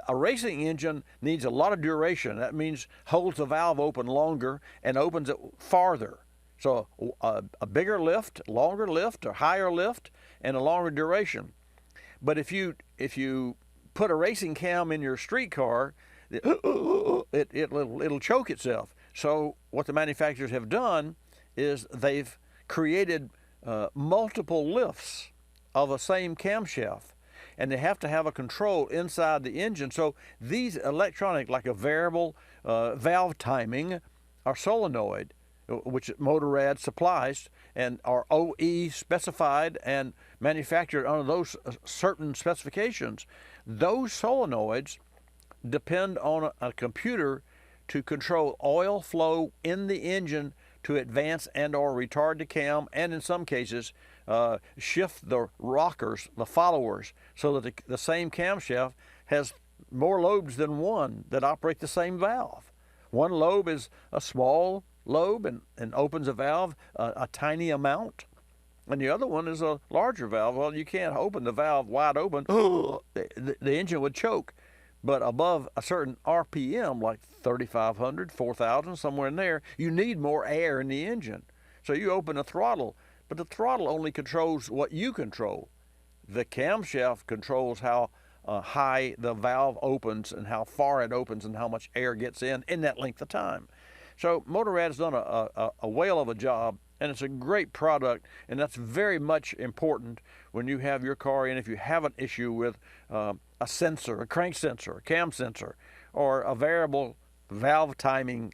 a racing engine needs a lot of duration. That means holds the valve open longer and opens it farther. So a bigger lift, longer lift, or higher lift, and a longer duration. But if you put a racing cam in your street car, it'll choke itself. So what the manufacturers have done is they've created multiple lifts of a same camshaft, and they have to have a control inside the engine. So these electronic, like a variable valve timing or solenoid, which Motorrad supplies and are OE specified and manufactured under those certain specifications, those solenoids depend on a computer to control oil flow in the engine to advance and or retard the cam, and in some cases shift the rockers, the followers, so that the same camshaft has more lobes than one that operate the same valve. One lobe is a small lobe and opens a valve a tiny amount, and the other one is a larger valve. Well, you can't open the valve wide open. The engine would choke. But above a certain RPM, like 3,500, 4,000, somewhere in there, you need more air in the engine. So you open the throttle, but the throttle only controls what you control. The camshaft controls how high the valve opens and how far it opens and how much air gets in that length of time. So Motorrad's done a whale of a job, and it's a great product, and that's very much important when you have your car in. If you have an issue with a sensor, a crank sensor, a cam sensor, or a variable valve timing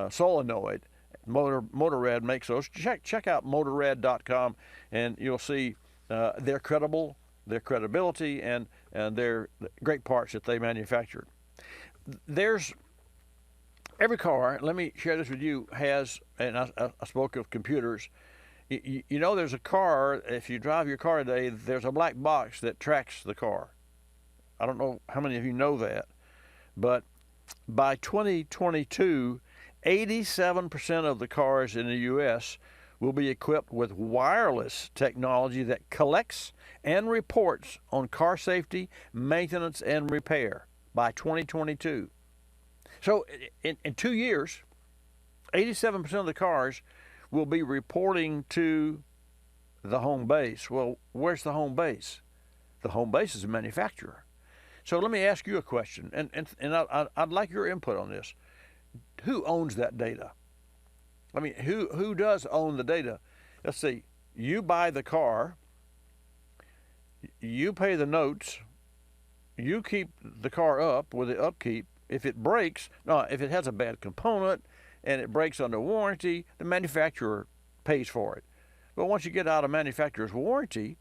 solenoid, Motorrad makes those. Check out motorrad.com, and you'll see their credibility, and their great parts that they manufacture. There's every car, let me share this with you, has, and I spoke of computers, you know there's a car, if you drive your car today, there's a black box that tracks the car. I don't know how many of you know that, but by 2022, 87% of the cars in the U.S. will be equipped with wireless technology that collects and reports on car safety, maintenance, and repair by 2022. So in 2 years, 87% of the cars will be reporting to the home base. Well, where's the home base? The home base is a manufacturer. So let me ask you a question, and I'd like your input on this. Who owns that data? I mean, who does own the data? Let's see. You buy the car, you pay the notes, you keep the car up with the upkeep. If it breaks, no, if it has a bad component and it breaks under warranty, the manufacturer pays for it. But once you get out of manufacturer's warranty,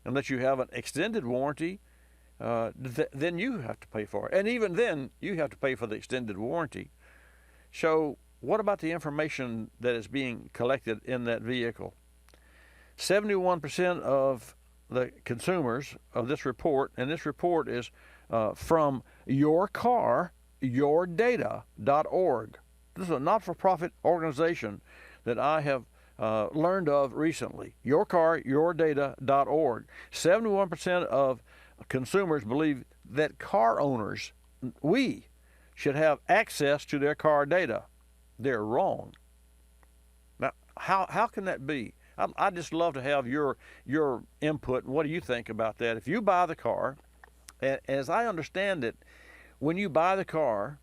unless you have an extended warranty, then you have to pay for it. And even then, you have to pay for the extended warranty. So what about the information that is being collected in that vehicle? 71% of the consumers of this report, and this report is from yourcardata.org. This is a not-for-profit organization that I have learned of recently. Yourcardata.org. 71% of consumers believe that car owners, we, should have access to their car data. They're wrong. Now, how can that be? I'd just love to have your input. What do you think about that? If you buy the car, as I understand it, when you buy the car,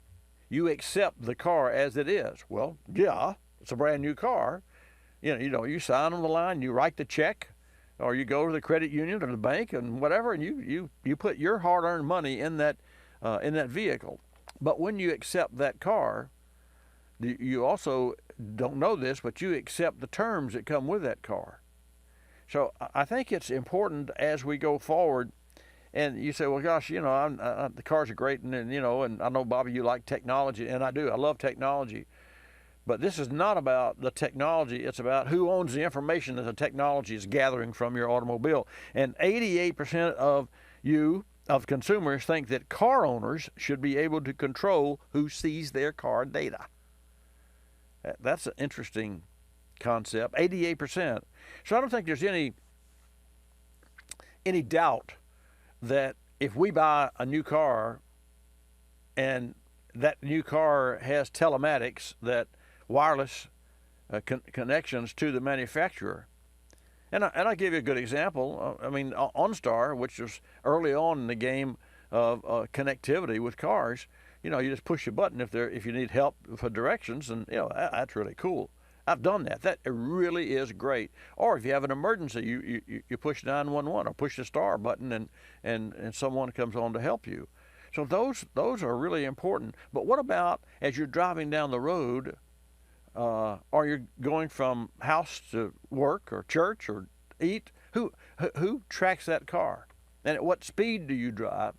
you accept the car as it is. Well, yeah, it's a brand new car. You know, you sign on the line, you write the check, or you go to the credit union or the bank and whatever, and you put your hard-earned money in that vehicle. But when you accept that car, you also don't know this, but you accept the terms that come with that car. So I think it's important as we go forward. And you say, well, gosh, you know, the cars are great, and you know, and I know, Bobby, you like technology, and I do. I love technology. But this is not about the technology. It's about who owns the information that the technology is gathering from your automobile. And 88% of consumers think that car owners should be able to control who sees their car data. That's an interesting concept. 88%. So I don't think there's any doubt that if we buy a new car and that new car has telematics, that wireless connections to the manufacturer. And I give you a good example. I mean, OnStar, which was early on in the game of connectivity with cars, you know, you just push a button if you need help for directions, and you know, that's really cool. I've done that. That really is great. Or if you have an emergency, you push 911 or push the star button, and someone comes on to help you. So those are really important. But what about as you're driving down the road, or you're going from house to work or church or eat? Who tracks that car? And at what speed do you drive?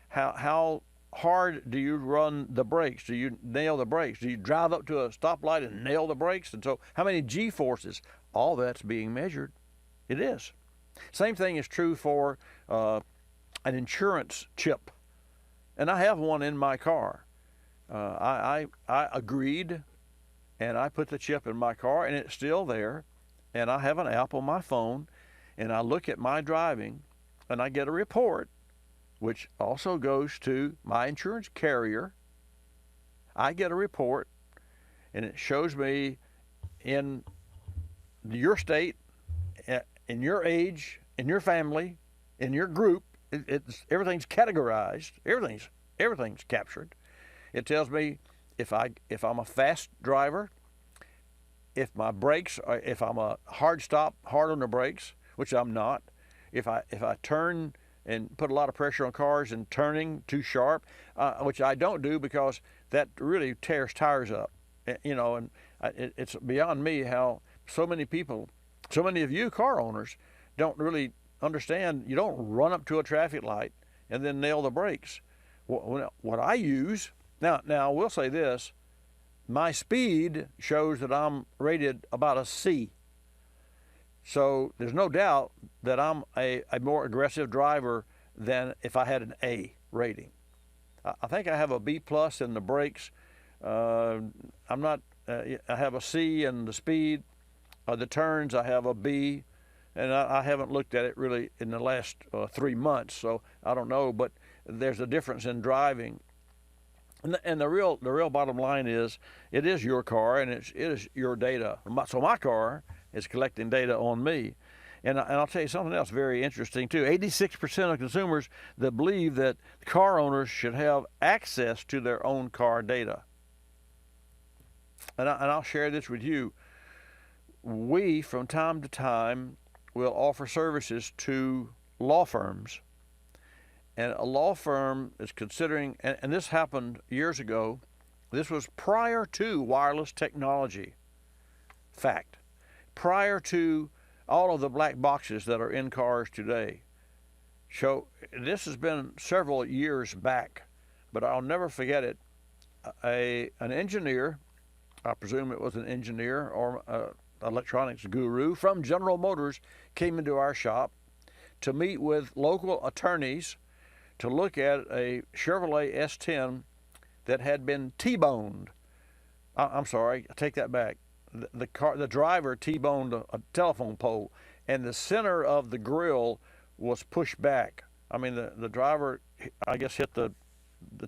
How hard do you run the brakes? Do you nail the brakes? Do you drive up to a stoplight and nail the brakes? And so how many G-forces? All that's being measured. It is. Same thing is true for an insurance chip. And I have one in my car. I agreed, and I put the chip in my car, and it's still there. And I have an app on my phone, and I look at my driving, and I get a report, which also goes to my insurance carrier. I get a report, and it shows me in your state, in your age, in your family, in your group. Everything's categorized. Everything's captured. It tells me if I'm a fast driver, if my brakes, if I'm a hard stop, hard on the brakes, which I'm not. If I turn and put a lot of pressure on cars and turning too sharp, which I don't do because that really tears tires up, you know. And it's beyond me how so many people, so many of you car owners, don't really understand. You don't run up to a traffic light and then nail the brakes. What I use now, I will say this: my speed shows that I'm rated about a C. So there's no doubt that I'm a more aggressive driver than if I had an A rating. I think I have a B plus in the brakes. I have a C in the speed. The turns, I have a B, and I haven't looked at it really in the last 3 months, so I don't know. But there's a difference in driving. And the real bottom line is, it is your car, and it is your data. So my car is collecting data on me. And I'll tell you something else very interesting too. 86% of consumers that believe that car owners should have access to their own car data. And I'll share this with you. We, from time to time, will offer services to law firms. and a law firm is considering, and this happened years ago. This was prior to wireless technology. Fact. Prior to all of the black boxes that are in cars today. So this has been several years back, but I'll never forget it. An engineer, I presume it was an engineer or electronics guru from General Motors, came into our shop to meet with local attorneys to look at a Chevrolet S10 that had been T-boned. I'm sorry, I take that back. The driver T-boned a telephone pole, and the center of the grill was pushed back. I mean, the driver, I guess, hit the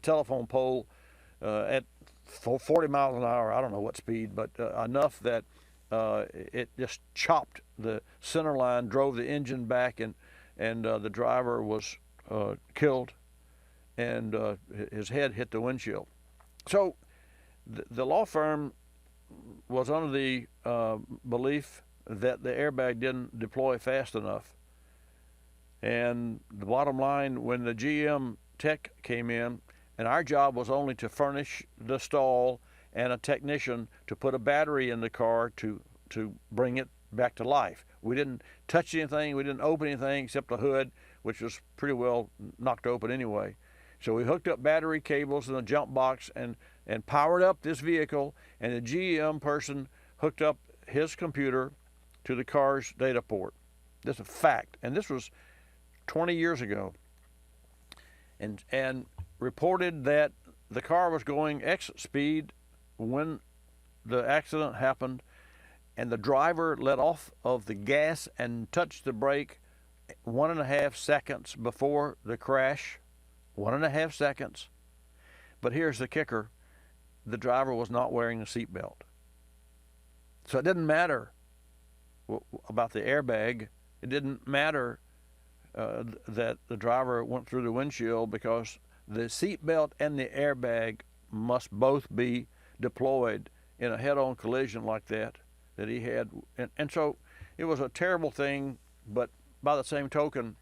telephone pole at 40 miles an hour. I don't know what speed, but enough that it just chopped the center line, drove the engine back, and the driver was killed, and his head hit the windshield. So the law firm was under the belief that the airbag didn't deploy fast enough. And the bottom line, when the GM tech came in, and our job was only to furnish the stall and a technician to put a battery in the car to bring it back to life. We didn't touch anything, we didn't open anything except the hood, which was pretty well knocked open anyway. So we hooked up battery cables in the jump box and powered up this vehicle, and the GM person hooked up his computer to the car's data port. This is a fact, and this was 20 years ago, and reported that the car was going X speed when the accident happened, and the driver let off of the gas and touched the brake 1.5 seconds before the crash. 1.5 seconds. But here's the kicker. The driver was not wearing a seatbelt. So it didn't matter about the airbag. It didn't matter that the driver went through the windshield, because the seatbelt and the airbag must both be deployed in a head-on collision like that he had. And so it was a terrible thing, but by the same token,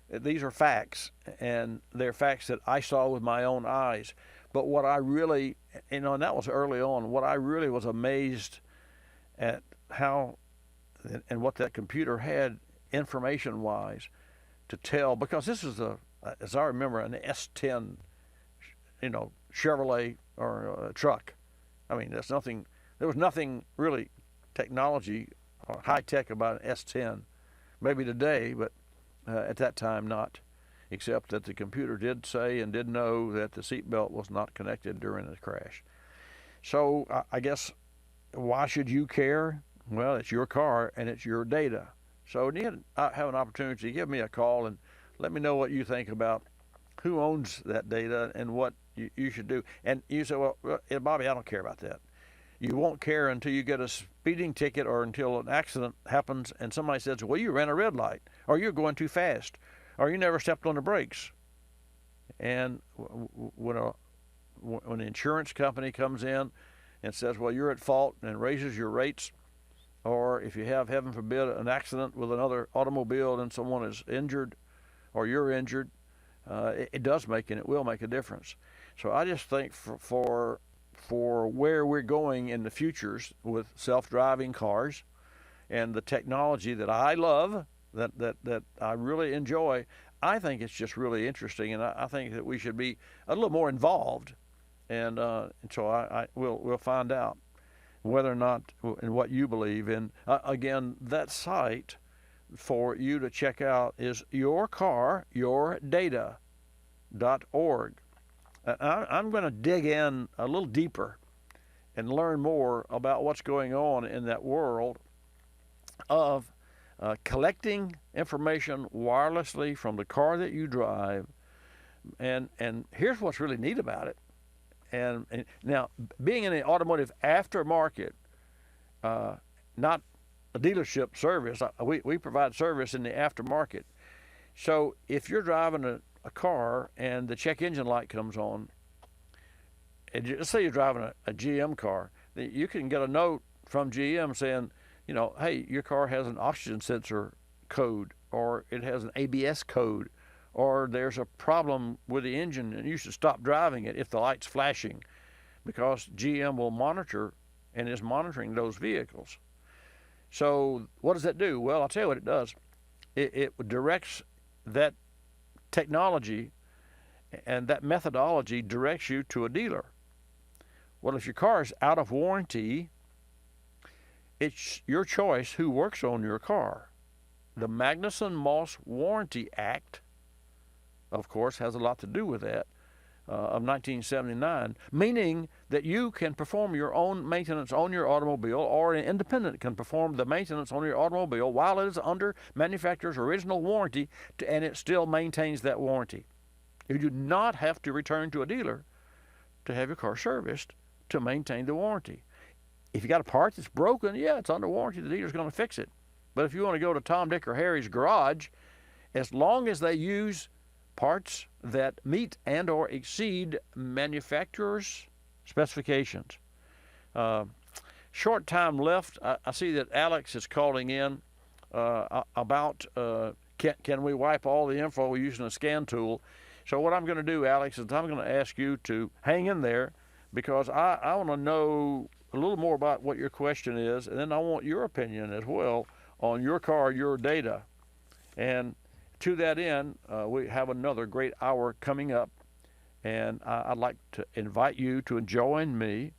these are facts, and they're facts that I saw with my own eyes. But what I really, and that was early on, what I really was amazed at how and what that computer had information-wise to tell, because this is as I remember, an S10, Chevrolet or truck. I mean, there was nothing really technology or high-tech about an S10. Maybe today, but at that time not, except that the computer did say and did know that the seatbelt was not connected during the crash. So I guess, why should you care? Well, it's your car and it's your data. So you have an opportunity to give me a call and let me know what you think about who owns that data and what you should do. And you say, well, Bobby, I don't care about that. You won't care until you get a speeding ticket or until an accident happens and somebody says, well, you ran a red light, or you're going too fast, or you never stepped on the brakes. And when the insurance company comes in and says, well, you're at fault, and raises your rates, or if you have, heaven forbid, an accident with another automobile and someone is injured or you're injured, it does make, and it will make a difference. So I just think for where we're going in the futures with self-driving cars and the technology that I love, that I really enjoy, I think it's just really interesting, and I think that we should be a little more involved, and so we'll find out whether or not and what you believe in. Again, that site for you to check out is yourcaryourdata.org. I'm going to dig in a little deeper and learn more about what's going on in that world of collecting information wirelessly from the car that you drive. And here's what's really neat about it. And now, being in the automotive aftermarket, not a dealership service, we provide service in the aftermarket. So if you're driving a car and the check engine light comes on, and let's say you're driving a GM car, you can get a note from GM saying, hey, your car has an oxygen sensor code, or it has an ABS code, or there's a problem with the engine and you should stop driving it if the light's flashing, because GM will monitor and is monitoring those vehicles. So what does that do? Well, I'll tell you what it does. It directs that technology, and that methodology directs you to a dealer. Well, if your car is out of warranty, it's your choice who works on your car. The Magnuson-Moss Warranty Act, of course, has a lot to do with that, of 1979, meaning that you can perform your own maintenance on your automobile, or an independent can perform the maintenance on your automobile while it is under manufacturer's original warranty, and it still maintains that warranty. You do not have to return to a dealer to have your car serviced to maintain the warranty. If you got a part that's broken, yeah, it's under warranty. The dealer's going to fix it. But if you want to go to Tom, Dick, or Harry's garage, as long as they use parts that meet and or exceed manufacturer's specifications. Short time left. I see that Alex is calling in about can we wipe all the info using a scan tool. So what I'm going to do, Alex, is I'm going to ask you to hang in there, because I want to know a little more about what your question is, and then I want your opinion as well on your car, your data. And to that end, we have another great hour coming up, and I'd like to invite you to join me,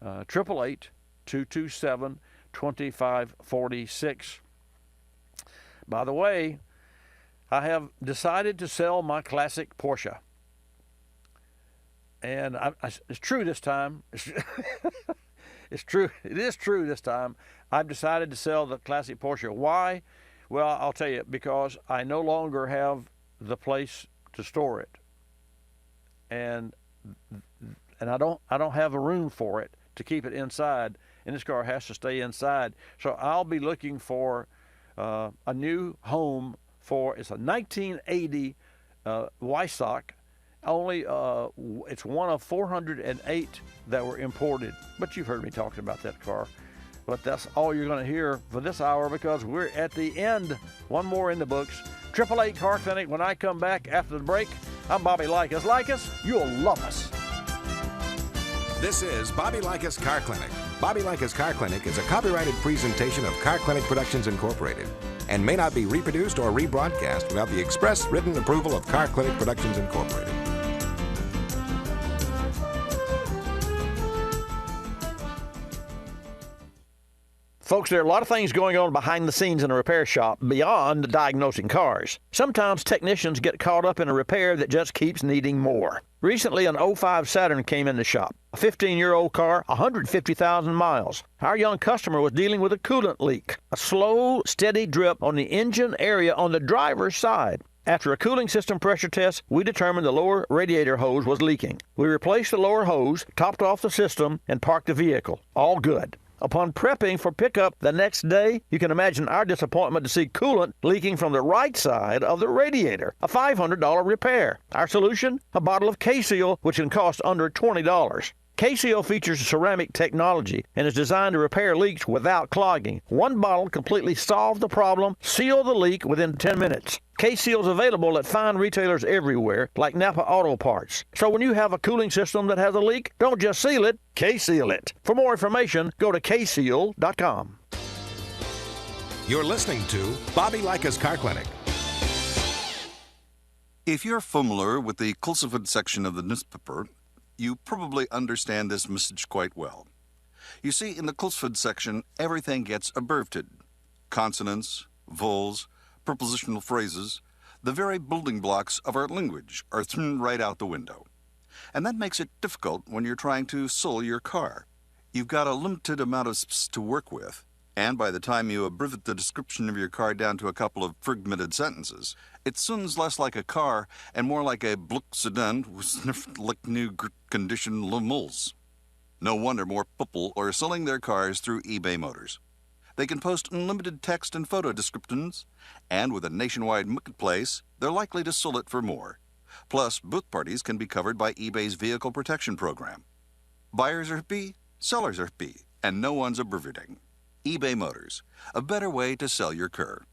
888-227-2546. By the way, I have decided to sell my classic Porsche. And it's true this time. It's true. It is true this time. I've decided to sell the classic Porsche. Why? Well, I'll tell you, because I no longer have the place to store it, and I don't have the room for it to keep it inside, and this car has to stay inside. So I'll be looking for a new home for. It's a 1980 Weissach. Only it's one of 408 that were imported, but you've heard me talking about that car. But that's all you're going to hear for this hour, because we're at the end. One more in the books. 888 Car Clinic. When I come back after the break, I'm Bobby Likis. Likis, you'll love us. This is Bobby Likis Car Clinic. Bobby Likis Car Clinic is a copyrighted presentation of Car Clinic Productions Incorporated and may not be reproduced or rebroadcast without the express written approval of Car Clinic Productions Incorporated. Folks, there are a lot of things going on behind the scenes in a repair shop beyond diagnosing cars. Sometimes technicians get caught up in a repair that just keeps needing more. Recently, an 05 Saturn came in the shop. A 15-year-old car, 150,000 miles. Our young customer was dealing with a coolant leak, a slow, steady drip on the engine area on the driver's side. After a cooling system pressure test, we determined the lower radiator hose was leaking. We replaced the lower hose, topped off the system, and parked the vehicle. All good. Upon prepping for pickup the next day, you can imagine our disappointment to see coolant leaking from the right side of the radiator. A $500 repair. Our solution? A bottle of K-Seal, which can cost under $20. K-Seal features ceramic technology and is designed to repair leaks without clogging. One bottle completely solved the problem, sealed the leak within 10 minutes. K-Seal is available at fine retailers everywhere, like Napa Auto Parts. So when you have a cooling system that has a leak, don't just seal it, K-Seal it. For more information, go to kseal.com. You're listening to Bobby Likis Car Clinic. If you're familiar with the Kulseford section of the newspaper, you probably understand this message quite well. You see, in the Kulseford section, everything gets abbreviated. Consonants, vowels, prepositional phrases, the very building blocks of our language are thrown right out the window. And that makes it difficult when you're trying to sell your car. You've got a limited amount of space to work with, and by the time you abbreviate the description of your car down to a couple of fragmented sentences, it sounds less like a car and more like a Bluck sedan with sniffed like new condition lemals. No wonder more people are selling their cars through eBay Motors. They can post unlimited text and photo descriptions, and with a nationwide marketplace, they're likely to sell it for more. Plus, both parties can be covered by eBay's Vehicle Protection Program. Buyers are happy, sellers are happy, and no one's abbreviating. eBay Motors, a better way to sell your car.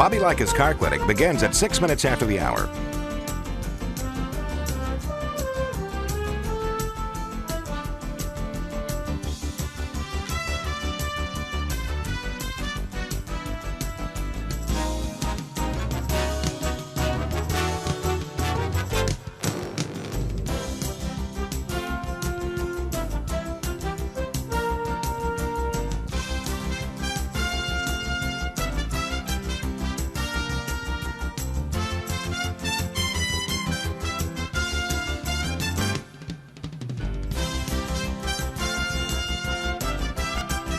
Bobby Likis Car Clinic begins at 6 minutes after the hour.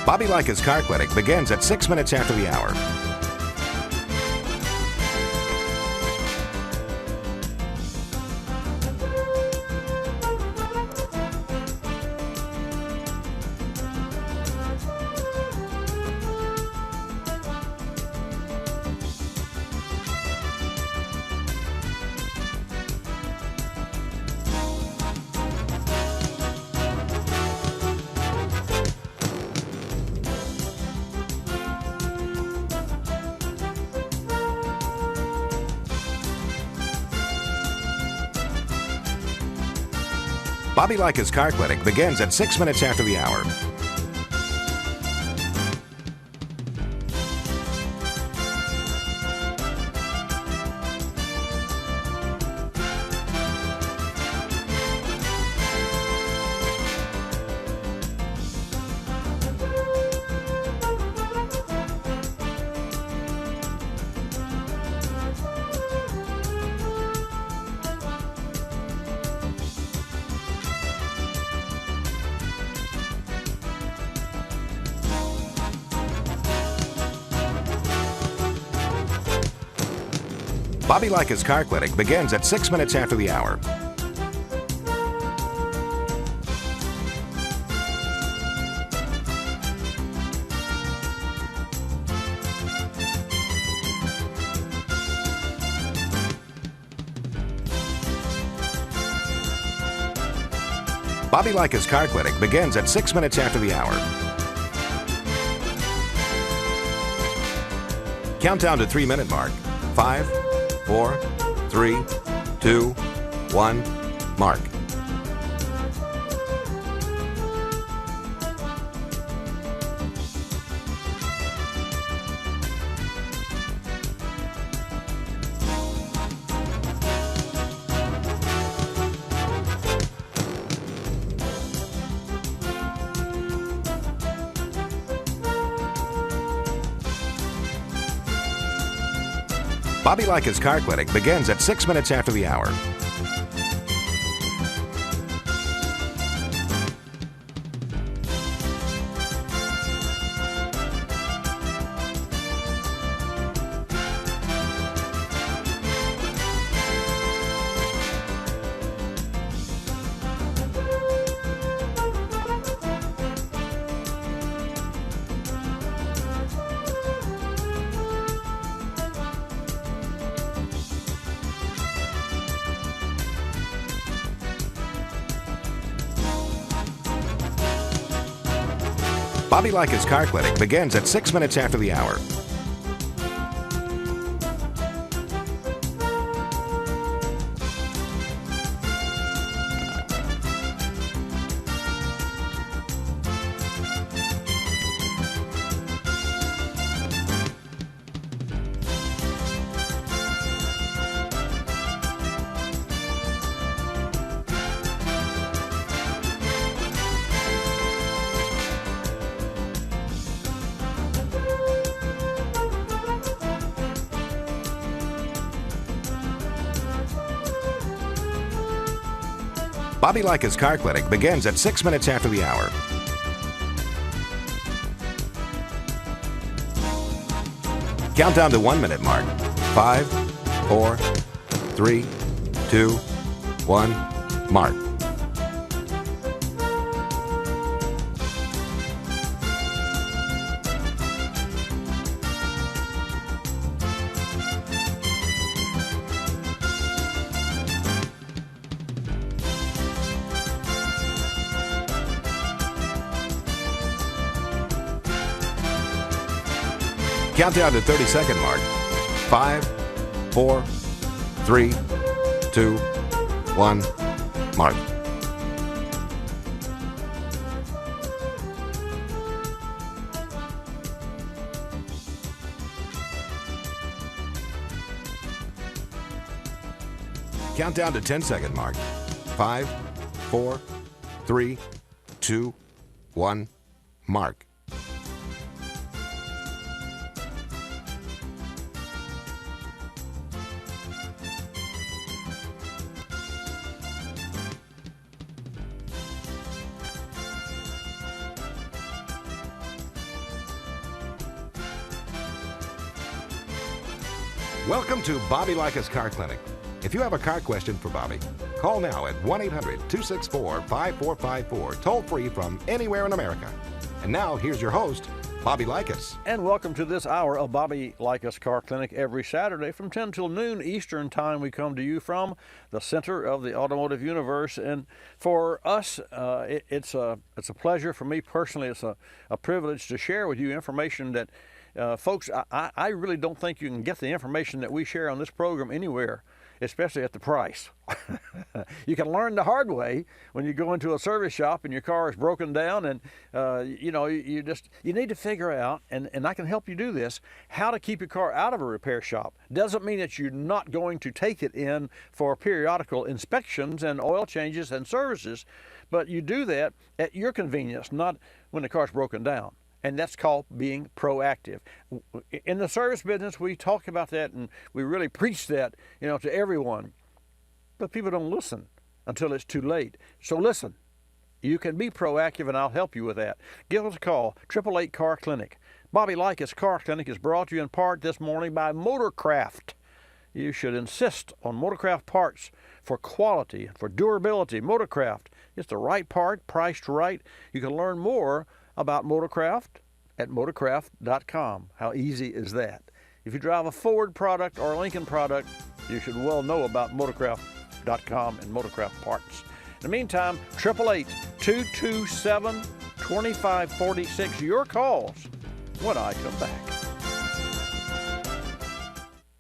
Bobby Likis Car Clinic begins at 6 minutes after the hour. Bobby Likis Car Clinic begins at 6 minutes after the hour. Bobby Likis Car Clinic begins at 6 minutes after the hour. Bobby Likis Car Clinic begins at 6 minutes after the hour. Countdown to 3-minute mark. 5, 4, 3, 2, 1, mark. Bobby Likis Car Clinic begins at 6 minutes after the hour. Bobby Likis Car Clinic begins at 6 minutes after the hour. Bobby Likis Car Clinic begins at 6 minutes after the hour. Countdown to 1-minute mark. 5, 4, 3, 2, 1, mark. Countdown to 30-second mark. 5, 4, 3, 2, 1, mark. Count down to 10-second mark. 5, 4, 3, 2, 1, mark. Welcome to Bobby Likis Car Clinic. If you have a car question for Bobby, call now at 1-800-264-5454, toll-free from anywhere in America. And now, here's your host, Bobby Likis. And welcome to this hour of Bobby Likis Car Clinic. Every Saturday from 10 till noon Eastern Time, we come to you from the center of the automotive universe. And for us, it's a pleasure. For me personally, it's a privilege to share with you information that, folks, I really don't think you can get the information that we share on this program anywhere, especially at the price. You can learn the hard way when you go into a service shop and your car is broken down, and you need to figure out, and I can help you do this, how to keep your car out of a repair shop. Doesn't mean that you're not going to take it in for periodical inspections and oil changes and services, but you do that at your convenience, not when the car's broken down. And that's called being proactive. In the service business, we talk about that and we really preach that, to everyone. But people don't listen until it's too late. So listen, you can be proactive and I'll help you with that. Give us a call, 888 Car Clinic. Bobby Likis Car Clinic is brought to you in part this morning by Motorcraft. You should insist on Motorcraft parts for quality, for durability. Motorcraft, it's the right part, priced right. You can learn more about Motorcraft at motorcraft.com. How easy is that? If you drive a Ford product or a Lincoln product, you should well know about motorcraft.com and Motorcraft parts. In the meantime, 888-227-2546. Your calls when I come back.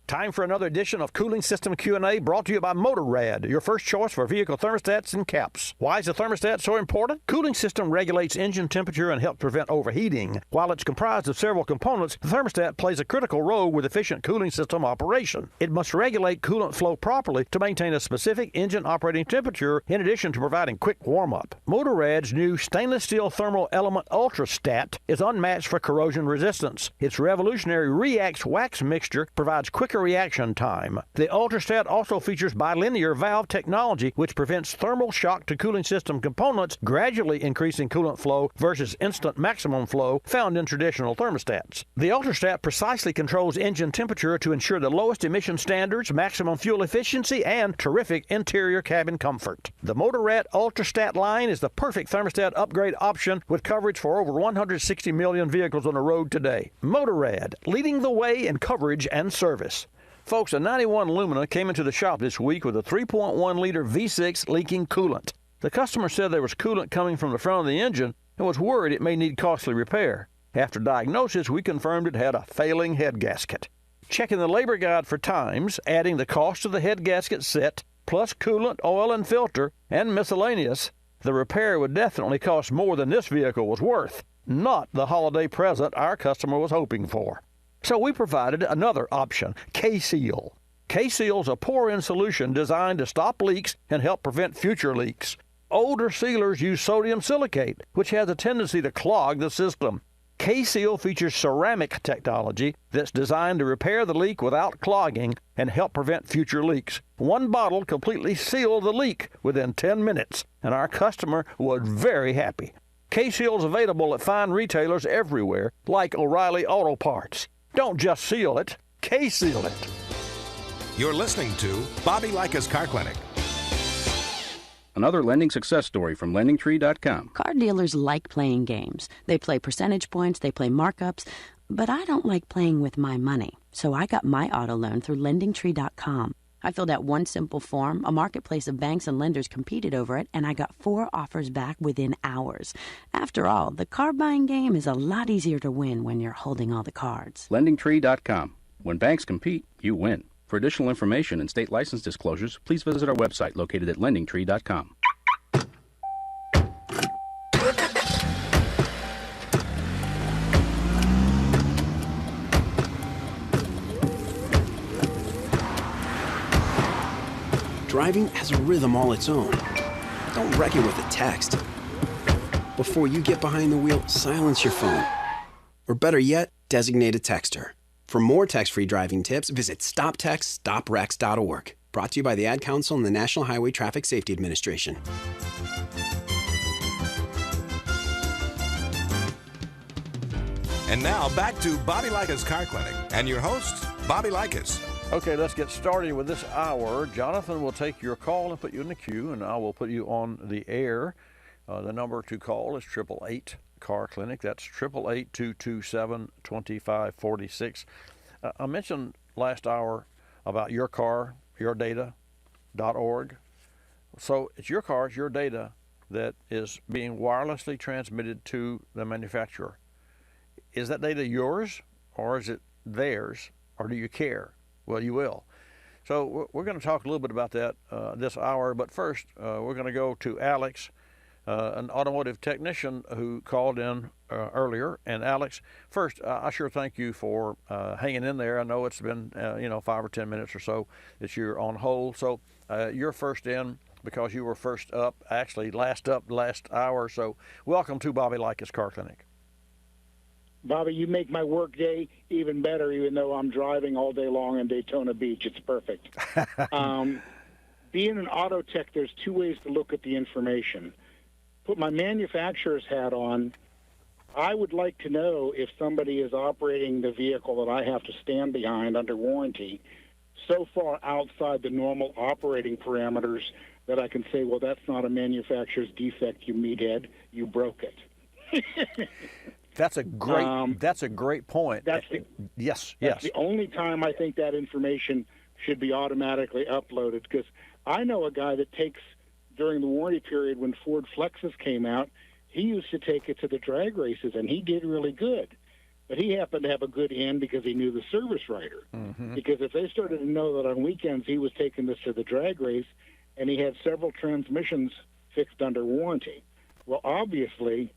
Time for another edition of Cooling System Q&A, brought to you by Motorrad, your first choice for vehicle thermostats and caps. Why is the thermostat so important? Cooling system regulates engine temperature and helps prevent overheating. While it's comprised of several components, the thermostat plays a critical role with efficient cooling system operation. It must regulate coolant flow properly to maintain a specific engine operating temperature, in addition to providing quick warm-up. Motorrad's new stainless steel thermal element UltraStat is unmatched for corrosion resistance. Its revolutionary Reax wax mixture provides quicker reaction time. The UltraStat also features bilinear valve technology, which prevents thermal shock to cooling system components, gradually increasing coolant flow versus instant maximum flow found in traditional thermostats. The UltraStat precisely controls engine temperature to ensure the lowest emission standards, maximum fuel efficiency, and terrific interior cabin comfort. The Motorrad UltraStat line is the perfect thermostat upgrade option with coverage for over 160 million vehicles on the road today. Motorrad, leading the way in coverage and service. Folks, a 91 Lumina came into the shop this week with a 3.1-liter V6 leaking coolant. The customer said there was coolant coming from the front of the engine and was worried it may need costly repair. After diagnosis, we confirmed it had a failing head gasket. Checking the labor guide for times, adding the cost of the head gasket set, plus coolant, oil, and filter, and miscellaneous, the repair would definitely cost more than this vehicle was worth. Not the holiday present our customer was hoping for. So we provided another option, K-Seal. K-Seal is a pour-in solution designed to stop leaks and help prevent future leaks. Older sealers use sodium silicate, which has a tendency to clog the system. K-Seal features ceramic technology that's designed to repair the leak without clogging and help prevent future leaks. One bottle completely sealed the leak within 10 minutes, and our customer was very happy. K-Seal is available at fine retailers everywhere, like O'Reilly Auto Parts. Don't just seal it, K-Seal it. You're listening to Bobby Likis Car Clinic. Another lending success story from LendingTree.com. Car dealers like playing games. They play percentage points, they play markups, but I don't like playing with my money. So I got my auto loan through LendingTree.com. I filled out one simple form, a marketplace of banks and lenders competed over it, and I got 4 offers back within hours. After all, the car buying game is a lot easier to win when you're holding all the cards. LendingTree.com. When banks compete, you win. For additional information and state license disclosures, please visit our website located at lendingtree.com. Driving has a rhythm all its own. Don't wreck it with a text. Before you get behind the wheel, silence your phone. Or better yet, designate a texter. For more text-free driving tips, visit stoptextstoprex.org. Brought to you by the Ad Council and the National Highway Traffic Safety Administration. And now back to Bobby Likis Car Clinic and your host, Bobby Likis. Okay, let's get started with this hour. Jonathan will take your call and put you in the queue, and I will put you on the air. The number to call is 888 Car Clinic. That's 888-227-2546. I mentioned last hour about your car, yourdata.org. So it's your car, it's your data that is being wirelessly transmitted to the manufacturer. Is that data yours or is it theirs, or do you care? Well, you will. So we're going to talk a little bit about that this hour, but first we're going to go to Alex, an automotive technician who called in earlier. And Alex, first, I sure thank you for hanging in there. I know it's been 5 or 10 minutes or so that you're on hold. So you're first in because you were first up, actually last hour. So welcome to Bobby Likis Car Clinic. Bobby, you make my work day even better, even though I'm driving all day long in Daytona Beach. It's perfect. Being an auto tech, there's two ways to look at the information. Put my manufacturer's hat on. I would like to know if somebody is operating the vehicle that I have to stand behind under warranty so far outside the normal operating parameters that I can say, well, that's not a manufacturer's defect, you meathead, you broke it. That's a great point. Yes. That's the only time I think that information should be automatically uploaded, because I know a guy that takes, during the warranty period when Ford Flexes came out, he used to take it to the drag races, and he did really good. But he happened to have a good end because he knew the service writer. Mm-hmm. Because if they started to know that on weekends he was taking this to the drag race, and he had several transmissions fixed under warranty, well, obviously,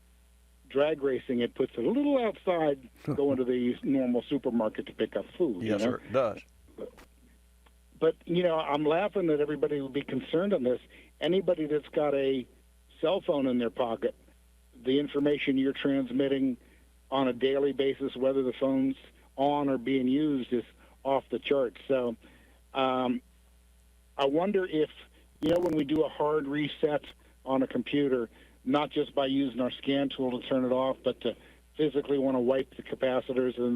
drag racing, it puts it a little outside going to the normal supermarket to pick up food. Yes, sir, it does. But, I'm laughing that everybody would be concerned on this. Anybody that's got a cell phone in their pocket, the information you're transmitting on a daily basis, whether the phone's on or being used, is off the charts. So I wonder if, when we do a hard reset on a computer, not just by using our scan tool to turn it off, but to physically want to wipe the capacitors in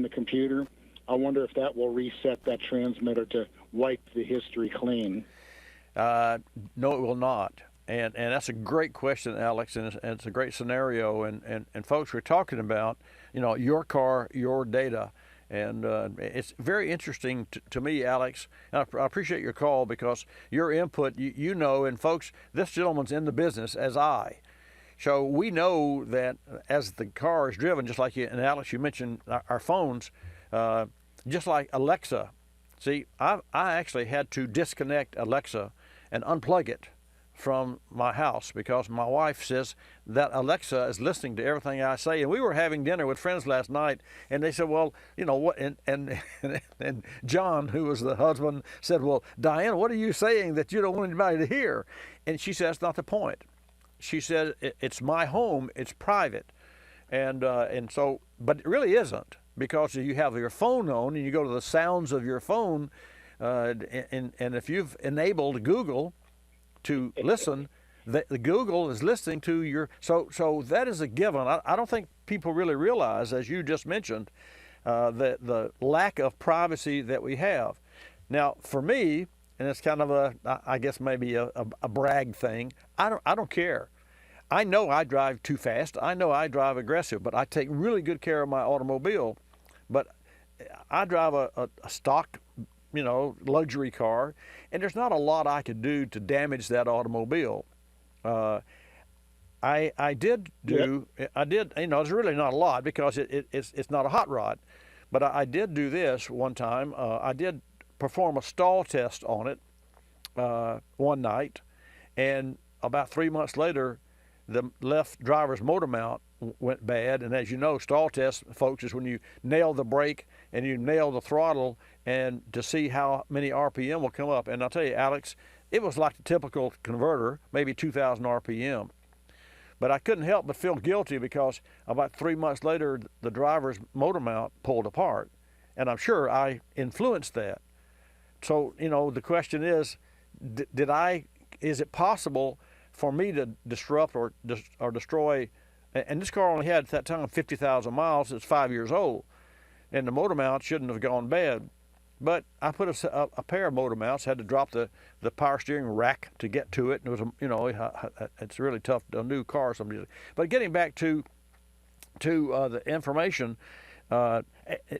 the computer. I wonder if that will reset that transmitter to wipe the history clean. No, it will not. And that's a great question, Alex, and it's a great scenario. And folks, we're talking about, your car, your data. And it's very interesting to me, Alex. And I appreciate your call because your input, and folks, this gentleman's in the business as I. So we know that as the car is driven, just like you, and Alex, you mentioned our phones, just like Alexa. See, I actually had to disconnect Alexa and unplug it from my house because my wife says that Alexa is listening to everything I say. And we were having dinner with friends last night, and they said, well, what? And John, who was the husband, said, well, Diane, what are you saying that you don't want anybody to hear? And she said, that's not the point. She said, it's my home, it's private. And so, but it really isn't, because you have your phone on and you go to the sounds of your phone, and if you've enabled Google to listen, the Google is listening to your, so that is a given. I don't think people really realize, as you just mentioned, that the lack of privacy that we have. Now, for me, and it's kind of I guess maybe a brag thing, I don't care. I know I drive too fast. I know I drive aggressive, but I take really good care of my automobile. But I drive a stock, luxury car, and there's not a lot I could do to damage that automobile. I did, there's really not a lot because it's not a hot rod, But I did do this one time. I did perform a stall test on it one night, and about 3 months later, the left driver's motor mount went bad. And as you know, stall test, folks, is when you nail the brake and you nail the throttle and to see how many RPM will come up. And I'll tell you, Alex, it was like the typical converter, maybe 2,000 RPM. But I couldn't help but feel guilty because about 3 months later, the driver's motor mount pulled apart. And I'm sure I influenced that. So, the question is, is it possible for me to disrupt or destroy, and this car only had at that time 50,000 miles, it's 5 years old, and the motor mount shouldn't have gone bad. But I put a pair of motor mounts, had to drop the power steering rack to get to it. And it was, it's really tough, a new car. But getting back to the information,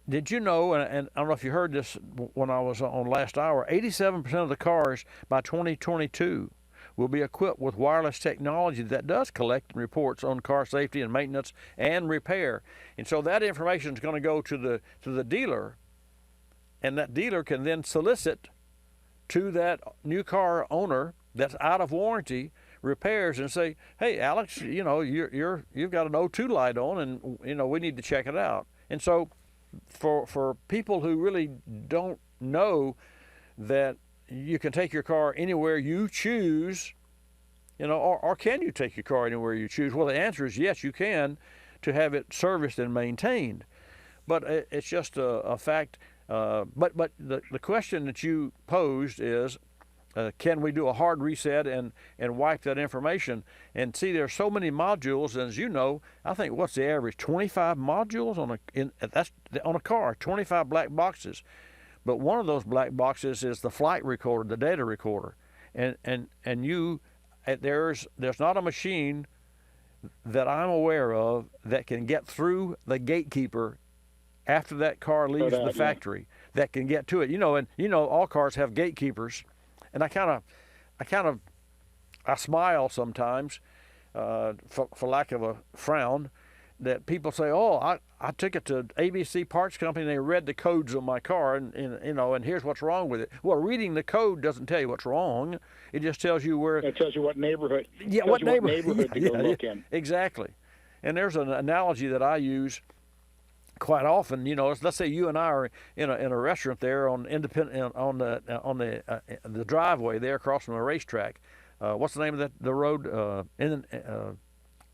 did you know, and I don't know if you heard this when I was on last hour, 87% of the cars by 2022 will be equipped with wireless technology that does collect reports on car safety and maintenance and repair. And so that information is going to go to the dealer, and that dealer can then solicit to that new car owner that's out of warranty repairs and say, hey, Alex, you've got an O2 light on, and we need to check it out. And so for people who really don't know that you can take your car anywhere you choose, or can you take your car anywhere you choose? Well, the answer is yes, you can, to have it serviced and maintained. But it's just a fact. But the question that you posed is, can we do a hard reset and wipe that information? And see, there's so many modules, and as you know, I think what's the average? 25 modules that's on a car, 25 black boxes. But one of those black boxes is the flight recorder, the data recorder, and there's not a machine that I'm aware of that can get through the gatekeeper after that car leaves the factory, that can get to it. And all cars have gatekeepers, and I smile sometimes, for lack of a frown, that people say, oh, I took it to ABC Parts Company and they read the codes on my car and here's what's wrong with it. Well, reading the code doesn't tell you what's wrong. It just tells you where. It tells you what neighborhood. Yeah, what neighborhood to go look in. Exactly. And there's an analogy that I use quite often. Let's say you and I are in a restaurant there on the driveway there across from the racetrack. What's the name of the road?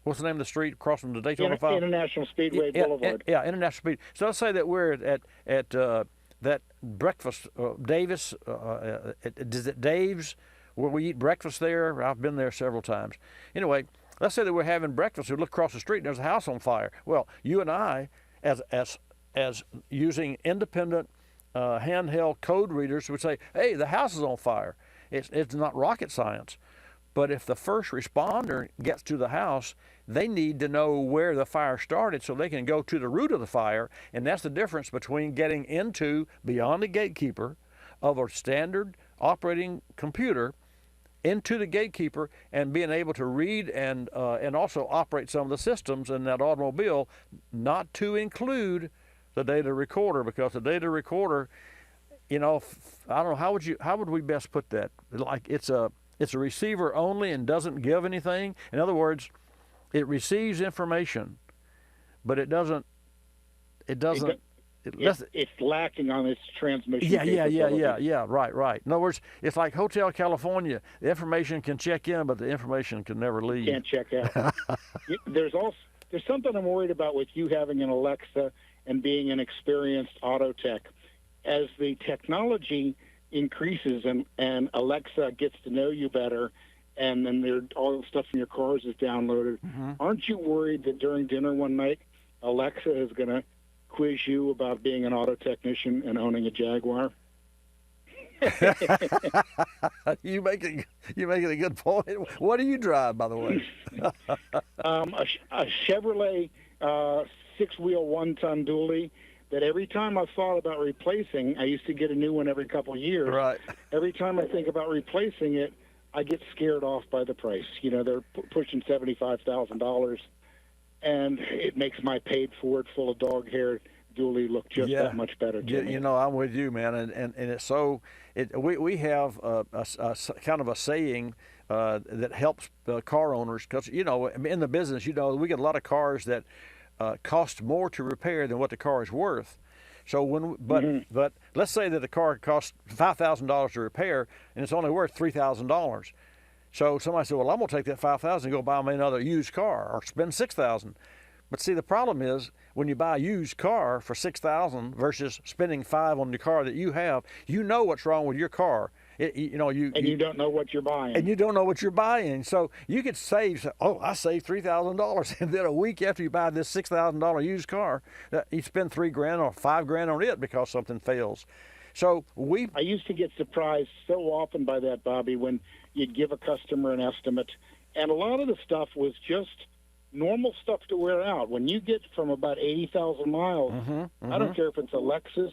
What's the name of the street across from the Daytona 5? International Speedway Boulevard. Yeah, International Speed. So let's say that we're at that breakfast, Davis. Is it Dave's, where we eat breakfast there? I've been there several times. Anyway, let's say that we're having breakfast. We look across the street and there's a house on fire. Well, you and I, as using independent handheld code readers, would say, hey, the house is on fire. It's not rocket science. But if the first responder gets to the house, they need to know where the fire started so they can go to the root of the fire. And that's the difference between getting into, beyond the gatekeeper of a standard operating computer, into the gatekeeper and being able to read and also operate some of the systems in that automobile, not to include the data recorder, because the data recorder, I don't know, how would we best put that? Like it's a receiver only and doesn't give anything. In other words, it receives information, but it doesn't. It's lacking on its transmission. Yeah. Right. In other words, it's like Hotel California. The information can check in, but the information can never leave. Can't check out. There's something I'm worried about with you having an Alexa and being an experienced auto tech. As the technology increases and Alexa gets to know you better, and then all the stuff in your cars is downloaded, aren't you worried that during dinner one night, Alexa is going to quiz you about being an auto technician and owning a Jaguar? You making a good point. What do you drive, by the way? A Chevrolet 6-wheel 1-ton dually that every time I thought about replacing, I used to get a new one every couple of years. Right. Every time I think about replacing it, I get scared off by the price. They're pushing $75,000, and it makes my paid Ford full of dog hair dually look just that much better to me. You know, I'm with you, man, and it's so. We have a kind of a saying that helps car owners, because you know, in the business, you know, we get a lot of cars that cost more to repair than what the car is worth. So but let's say that the car costs $5,000 to repair and it's only worth $3,000. So somebody said, well, I'm going to take that $5,000 and go buy me another used car or spend $6,000. But see, the problem is when you buy a used car for $6,000 versus spending $5,000 on the car that you have, you know what's wrong with your car. You don't know what you're buying. And you don't know what you're buying. So you could save, I saved $3,000. And then a week after you buy this $6,000 used car, you spend $3,000 or $5,000 on it because something fails. So I used to get surprised so often by that, Bobby, when you'd give a customer an estimate. And a lot of the stuff was just normal stuff to wear out. When you get from about 80,000 miles, I don't care if it's a Lexus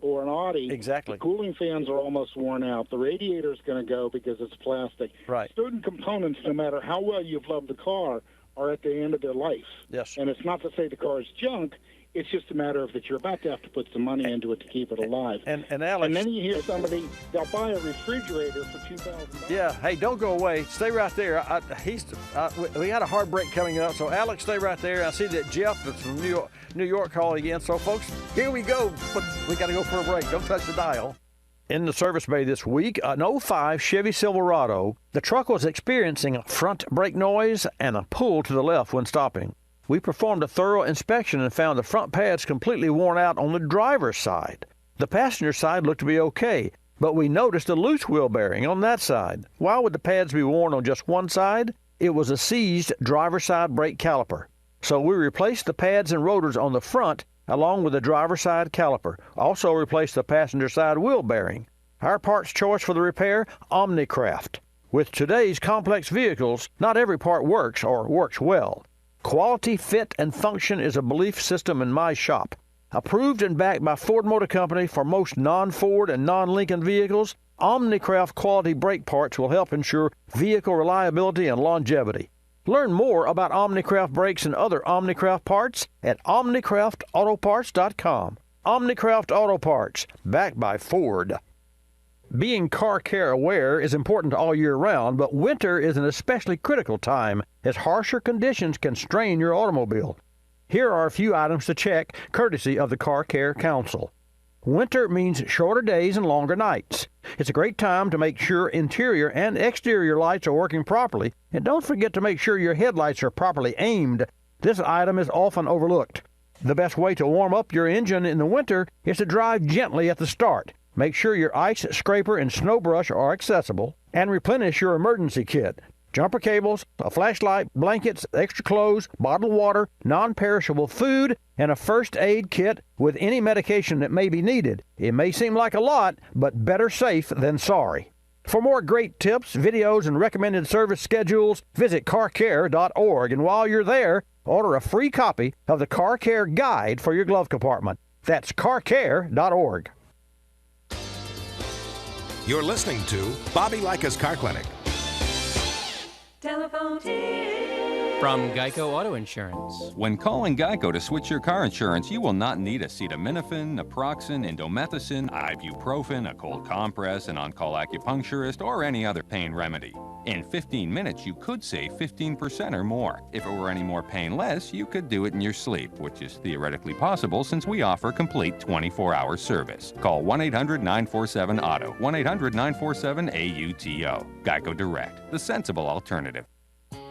or an Audi. Exactly. The cooling fans are almost worn out. The radiator's going to go because it's plastic. Right. Certain components, no matter how well you've loved the car, are at the end of their life. Yes. And it's not to say the car is junk. It's just a matter of that you're about to have to put some money into it to keep it alive. And Alex, and then you hear somebody, they'll buy a refrigerator for $2,000. Yeah, hey, don't go away. Stay right there. We got a hard break coming up, so Alex, stay right there. I see that Jeff is from New York calling again. So, folks, here we go. But we got to go for a break. Don't touch the dial. In the service bay this week, an 05 Chevy Silverado. The truck was experiencing a front brake noise and a pull to the left when stopping. We performed a thorough inspection and found the front pads completely worn out on the driver's side. The passenger side looked to be okay, but we noticed a loose wheel bearing on that side. Why would the pads be worn on just one side? It was a seized driver's side brake caliper. So we replaced the pads and rotors on the front along with the driver's side caliper. Also replaced the passenger side wheel bearing. Our parts choice for the repair, Omnicraft. With today's complex vehicles, not every part works or works well. Quality, fit, and function is a belief system in my shop. Approved and backed by Ford Motor Company for most non-Ford and non-Lincoln vehicles, Omnicraft quality brake parts will help ensure vehicle reliability and longevity. Learn more about Omnicraft brakes and other Omnicraft parts at OmnicraftAutoparts.com. Omnicraft Auto Parts, backed by Ford. Being car care aware is important all year round, but winter is an especially critical time as harsher conditions can strain your automobile. Here are a few items to check, courtesy of the Car Care Council. Winter means shorter days and longer nights. It's a great time to make sure interior and exterior lights are working properly, and don't forget to make sure your headlights are properly aimed. This item is often overlooked. The best way to warm up your engine in the winter is to drive gently at the start. Make sure your ice scraper and snow brush are accessible, and replenish your emergency kit. Jumper cables, a flashlight, blankets, extra clothes, bottled water, non-perishable food, and a first aid kit with any medication that may be needed. It may seem like a lot, but better safe than sorry. For more great tips, videos, and recommended service schedules, visit carcare.org. And while you're there, order a free copy of the Car Care Guide for your glove compartment. That's carcare.org. You're listening to Bobby Likis Car Clinic. Telephone tip. From Geico Auto Insurance. When calling Geico to switch your car insurance, you will not need acetaminophen, naproxen, indomethacin, ibuprofen, a cold compress, an on-call acupuncturist, or any other pain remedy. In 15 minutes, you could save 15% or more. If it were any more painless, you could do it in your sleep, which is theoretically possible since we offer complete 24-hour service. Call 1-800-947-AUTO, 1-800-947-AUTO. Geico Direct, the sensible alternative.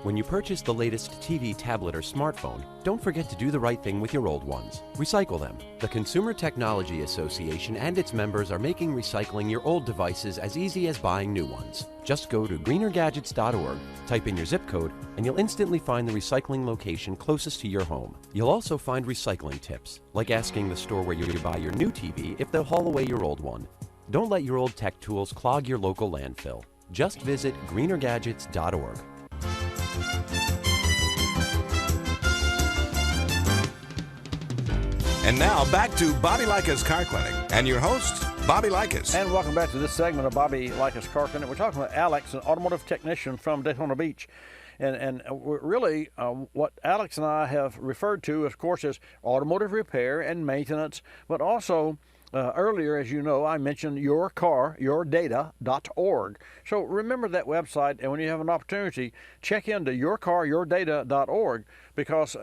When you purchase the latest TV, tablet, or smartphone, don't forget to do the right thing with your old ones. Recycle them. The Consumer Technology Association and its members are making recycling your old devices as easy as buying new ones. Just go to greenergadgets.org, type in your zip code, and you'll instantly find the recycling location closest to your home. You'll also find recycling tips, like asking the store where you buy your new TV if they'll haul away your old one. Don't let your old tech tools clog your local landfill. Just visit greenergadgets.org. And now back to Bobby Likis Car Clinic and your host, Bobby Likis. And welcome back to this segment of Bobby Likis Car Clinic. We're talking with Alex, an automotive technician from Daytona Beach. And really, what Alex and I have referred to, of course, as automotive repair and maintenance, but also earlier, as you know, I mentioned yourcaryourdata.org. So remember that website, and when you have an opportunity, check into yourcaryourdata.org, because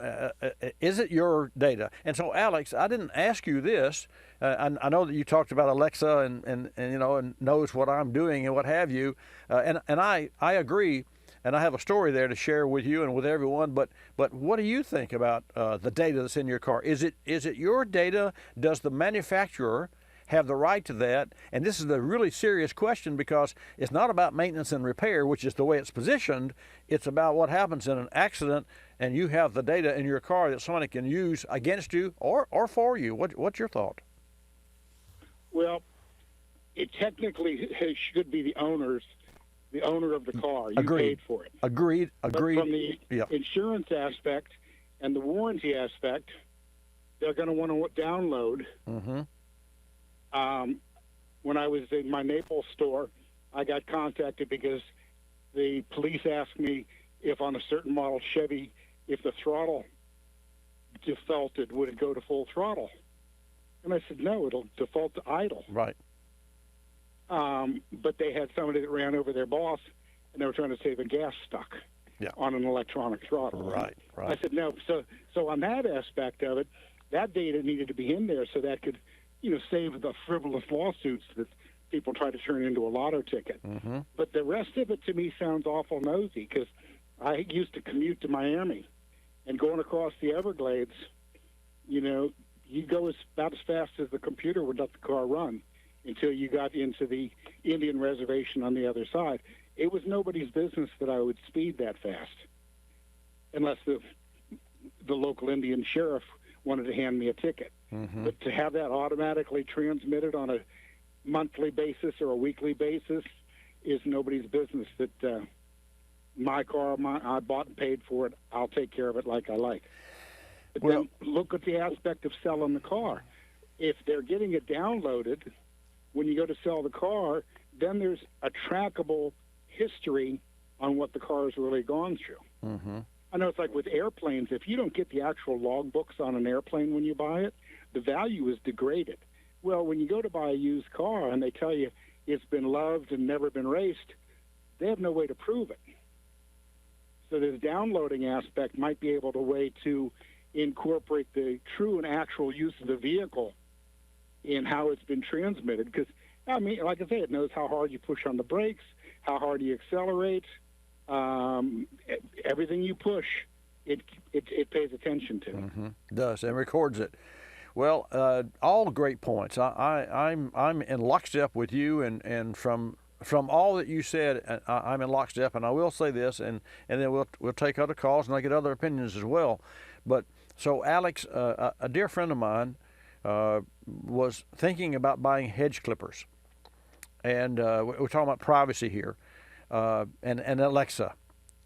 is it your data? And so, Alex, I didn't ask you this. I know that you talked about Alexa and you know, and knows what I'm doing and what have you, and I agree. And I have a story there to share with you and with everyone. But what do you think about the data that's in your car? Is it your data? Does the manufacturer have the right to that? And this is the really serious question, because it's not about maintenance and repair, which is the way it's positioned. It's about what happens in an accident, and you have the data in your car that somebody can use against you or for you. What's your thought? Well, it technically should be the owner of the car. You paid for it. Agreed. But from the insurance aspect and the warranty aspect, they're going to want to download. Mm-hmm. When I was in my Naples store, I got contacted because the police asked me if on a certain model Chevy, if the throttle defaulted, would it go to full throttle? And I said, no, it'll default to idle. Right. But they had somebody that ran over their boss, and they were trying to say the gas stuck on an electronic throttle. Right. I said, no. So on that aspect of it, that data needed to be in there so that could, save the frivolous lawsuits that people try to turn into a lotto ticket. Mm-hmm. But the rest of it to me sounds awful nosy, because I used to commute to Miami, and going across the Everglades, you go about as fast as the computer would let the car run until you got into the Indian reservation on the other side. It was nobody's business that I would speed that fast, unless the local Indian sheriff wanted to hand me a ticket. Mm-hmm. But to have that automatically transmitted on a monthly basis or a weekly basis is nobody's business. That my car, I bought and paid for it, I'll take care of it like I like. But then look at the aspect of selling the car. If they're getting it downloaded, when you go to sell the car, then there's a trackable history on what the car has really gone through. Mm-hmm. I know it's like with airplanes. If you don't get the actual logbooks on an airplane when you buy it, the value is degraded. Well, when you go to buy a used car and they tell you it's been loved and never been raced, they have no way to prove it. So this downloading aspect might be able to incorporate the true and actual use of the vehicle in how it's been transmitted. Because, I mean, like I say, it knows how hard you push on the brakes, how hard you accelerate. Everything you push, it pays attention to. Mm-hmm. It does, and records it. Well, all great points. I'm in lockstep with you, and from all that you said, I'm in lockstep. And I will say this, and then we'll take other calls, and I get other opinions as well. But so Alex, a dear friend of mine, was thinking about buying hedge clippers, and we're talking about privacy here, and Alexa,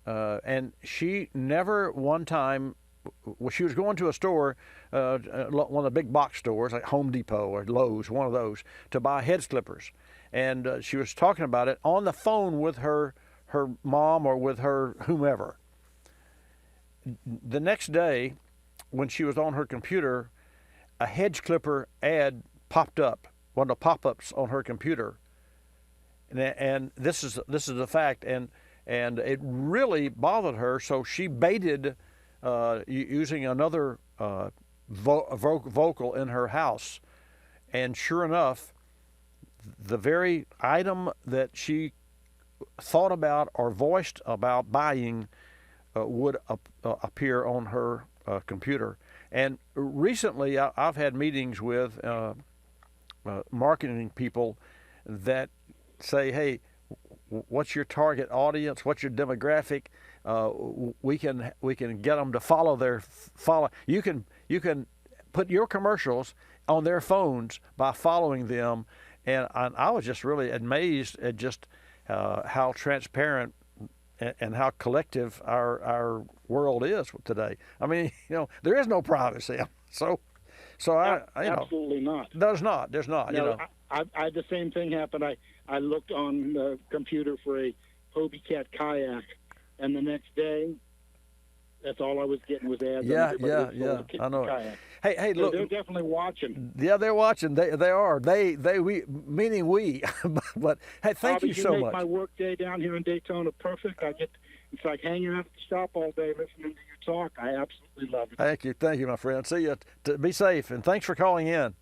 and she never one time. Well, she was going to a store, one of the big box stores like Home Depot or Lowe's, one of those, to buy hedge clippers, and she was talking about it on the phone with her mom or with her whomever. The next day, when she was on her computer, a hedge clipper ad popped up, one of the pop-ups on her computer, and this is the fact, and it really bothered her. So she baited using another vocal in her house, and sure enough, the very item that she thought about or voiced about buying would appear on her computer. And recently, I've had meetings with marketing people that say, "Hey, what's your target audience? What's your demographic? We can get them to follow. You can put your commercials on their phones by following them." And I was just really amazed at just how transparent and how collective our world is today. I mean, there is no privacy. So I absolutely not. There's not. No, I had the same thing happen. I looked on the computer for a Hobie Cat kayak, and the next day, that's all I was getting was ads. Yeah, on everybody that sold a I know it. kayak. Hey, So look. they're definitely watching. Yeah, they're watching. They are. We, meaning we. But hey, thank Bobby, you so make much. my work day down here in Daytona perfect. It's like hanging out at the shop all day listening to you talk. I absolutely love it. Thank you, my friend. See you. Be safe, and thanks for calling in.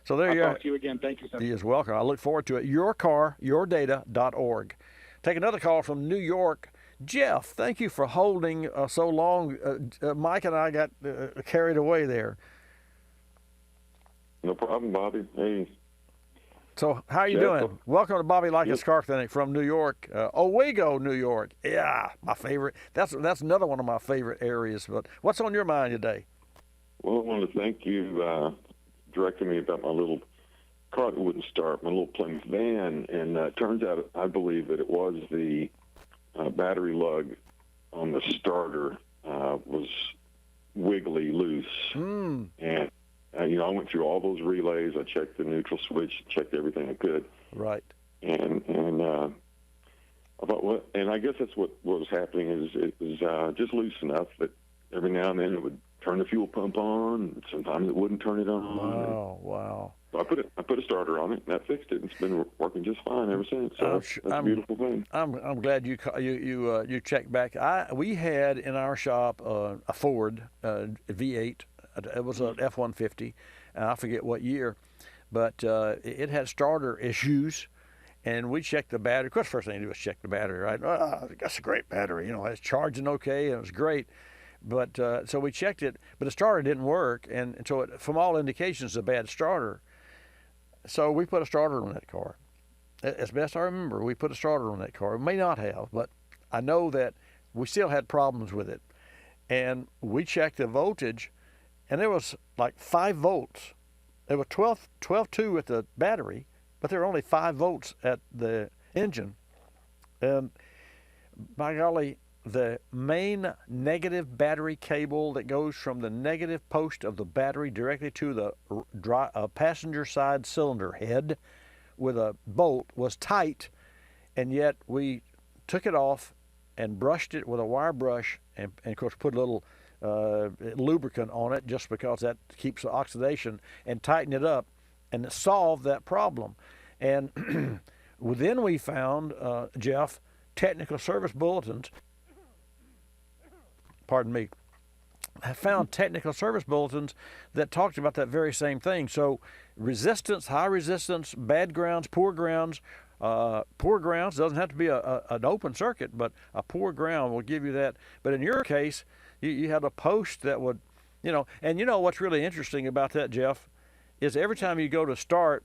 So there you I'll are. talk to you again. Thank you, sir. He is welcome. I look forward to it. yourcaryourdata.org. Take another call from New York. Jeff, thank you for holding so long. Mike and I got carried away there. No problem, Bobby. Hey. So how are you Jeff, doing? Welcome to Bobby Likis Car Clinic from New York, Owego, New York. Yeah, my favorite. That's another one of my favorite areas. But what's on your mind today? Well, I want to thank you directing me about my little car that wouldn't start, my little Plymouth van, and it turns out I believe that it was the battery lug on the starter was wiggly loose. And I went through all those relays. I checked the neutral switch, checked everything I could. Right. And I thought, well, and I guess that's what was happening is it was just loose enough that every now and then it would turn the fuel pump on. And sometimes it wouldn't turn it on. Wow. So I put a starter on it, and that fixed it. And it's been working just fine ever since. So that's a beautiful thing. I'm glad you checked back. We had in our shop a Ford V8. It was an F-150. I forget what year, but it had starter issues. And we checked the battery. Of course, first thing you do is check the battery, right? That's a great battery. It's charging okay, and it was great. But so we checked it, but the starter didn't work, and so from all indications, it's a bad starter. So we put a starter on that car. As best I remember, we put a starter on that car. We may not have, but I know that we still had problems with it. And we checked the voltage, and there was like 5 volts. There was 12.2 at the battery, but there were only 5 volts at the engine. And by golly, the main negative battery cable that goes from the negative post of the battery directly to the passenger side cylinder head with a bolt was tight, and yet we took it off and brushed it with a wire brush and of course put a little lubricant on it just because that keeps the oxidation, and tightened it up, and it solved that problem. And then we found, Jeff, technical service bulletins. Pardon me. I found technical service bulletins that talked about that very same thing. So resistance, high resistance, bad grounds, poor grounds. Poor grounds doesn't have to be an open circuit, but a poor ground will give you that. But in your case, you had a post that would, and what's really interesting about that, Jeff, is every time you go to start,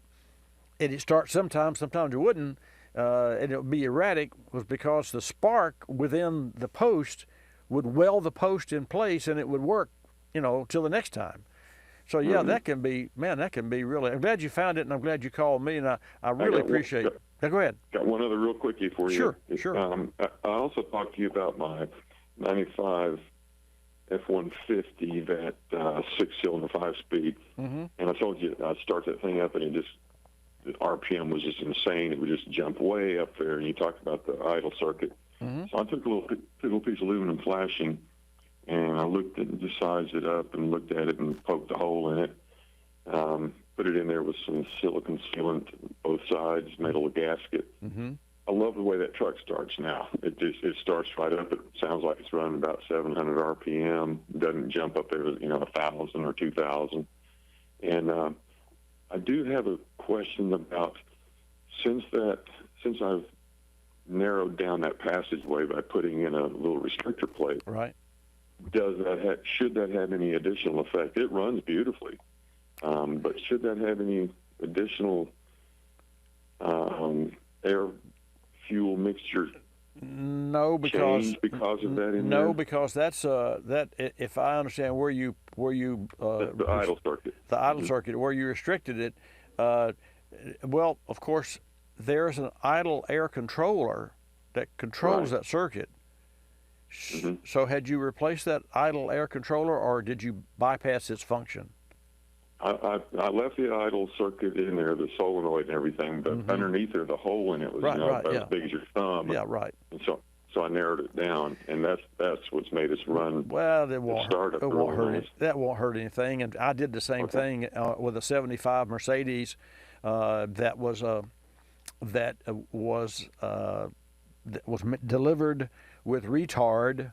and it starts sometimes it wouldn't, and it would be erratic, was because the spark within the post would weld the post in place, and it would work, till the next time. So yeah, that can be really. I'm glad you found it, and I'm glad you called me, and I really appreciate it. Yeah, go ahead. Got one other real quickie for you. Sure. I also talked to you about my '95 F-150, that 6-cylinder 5-speed, and I told you I'd start that thing up, and the RPM was just insane. It would just jump way up there, and you talked about the idle circuit. So I took a little piece of aluminum flashing, and I looked at it, just sized it up and looked at it and poked a hole in it. Put it in there with some silicon sealant both sides, made a little gasket. I love the way that truck starts now. It starts right up. It sounds like it's running about 700 RPM. It doesn't jump up there, 1,000 or 2,000. And I do have a question about since I've narrowed down that passageway by putting in a little restrictor plate. Right. Should that have any additional effect? It runs beautifully, but should that have any additional air fuel mixture? No, because of that in no, there? because that's that. If I understand where you the idle circuit, circuit where you restricted it. Well, of course, there's an idle air controller that controls that circuit. So had you replaced that idle air controller, or did you bypass its function? I left the idle circuit in there, the solenoid and everything, but underneath there, the hole in it was about as big as your thumb. Yeah, right. And so So I narrowed it down, and that's what's made us run. Well, it won't hurt nice. That won't hurt anything. And I did the same thing with a '75 Mercedes that was delivered with retard,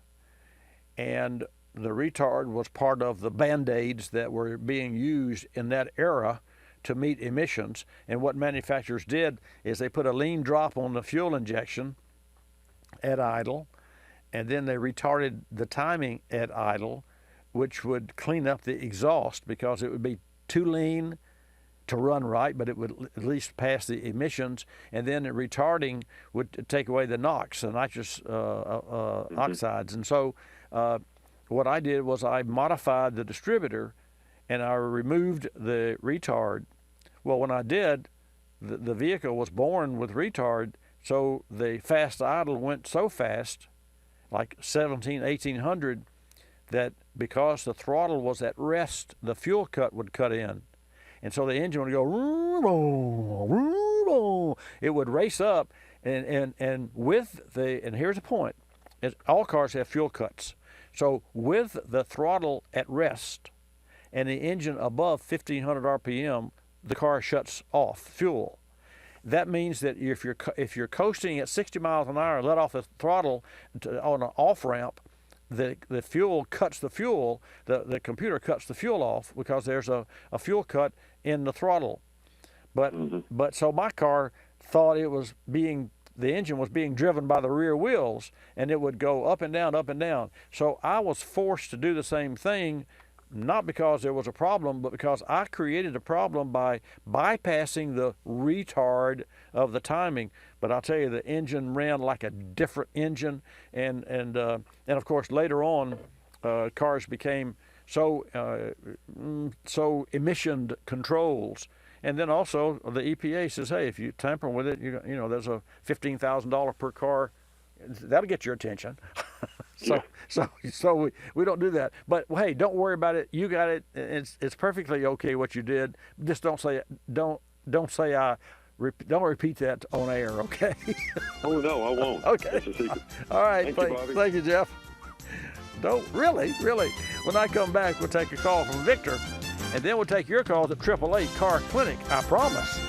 and the retard was part of the Band-Aids that were being used in that era to meet emissions. And what manufacturers did is they put a lean drop on the fuel injection at idle, and then they retarded the timing at idle, which would clean up the exhaust because it would be too lean to run right, but it would at least pass the emissions. And then the retarding would take away the NOx, the nitrous oxides. And so what I did was I modified the distributor, and I removed the retard. Well, when I did, the vehicle was born with retard, so the fast idle went so fast, like 1800, that because the throttle was at rest, the fuel cut would cut in. And so the engine would go, it would race up, and with the, and here's the point, all cars have fuel cuts. So with the throttle at rest and the engine above 1500 RPM, the car shuts off fuel. That means that if you're coasting at 60 miles an hour, let off the throttle on an off ramp, the fuel cuts the fuel. The computer cuts the fuel off because there's a fuel cut in the throttle. But so my car thought the engine was being driven by the rear wheels, and it would go up and down, up and down. So I was forced to do the same thing, not because there was a problem, but because I created a problem by bypassing the retard of the timing. But I'll tell you, the engine ran like a different engine, and of course later on, cars became so emission controls. And then also the EPA says, hey, if you tamper with it, you know, there's a $15,000 per car. That'll get your attention. So we don't do that. But hey, don't worry about it. You got it. It's perfectly okay what you did. Just don't repeat that on air, okay? Oh no, I won't. Okay. That's a secret. All right. Thank you, Bobby. Thank you, Jeff. Don't really. When I come back, we'll take a call from Victor, and then we'll take your calls at 888 Car Clinic. I promise.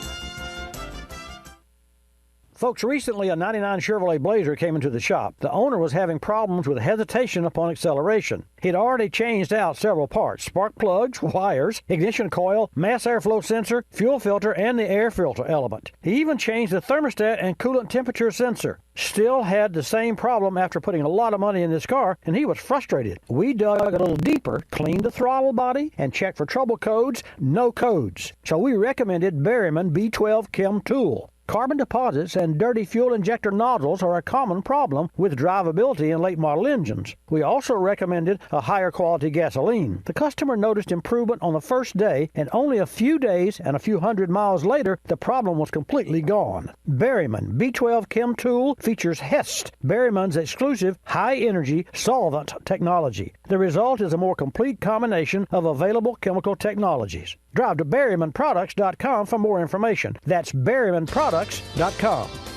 Folks, recently a '99 Chevrolet Blazer came into the shop. The owner was having problems with hesitation upon acceleration. He'd already changed out several parts: spark plugs, wires, ignition coil, mass airflow sensor, fuel filter, and the air filter element. He even changed the thermostat and coolant temperature sensor. Still had the same problem after putting a lot of money in this car, and he was frustrated. We dug a little deeper, cleaned the throttle body, and checked for trouble codes. No codes. So we recommended Berryman B12 Chem Tool. Carbon deposits and dirty fuel injector nozzles are a common problem with drivability in late model engines. We also recommended a higher quality gasoline. The customer noticed improvement on the first day, and only a few days and a few hundred miles later, the problem was completely gone. Berryman B12 Chem Tool features HEST, Berryman's exclusive high-energy solvent technology. The result is a more complete combination of available chemical technologies. Drive to BerrymanProducts.com for more information. That's BerrymanProducts.com.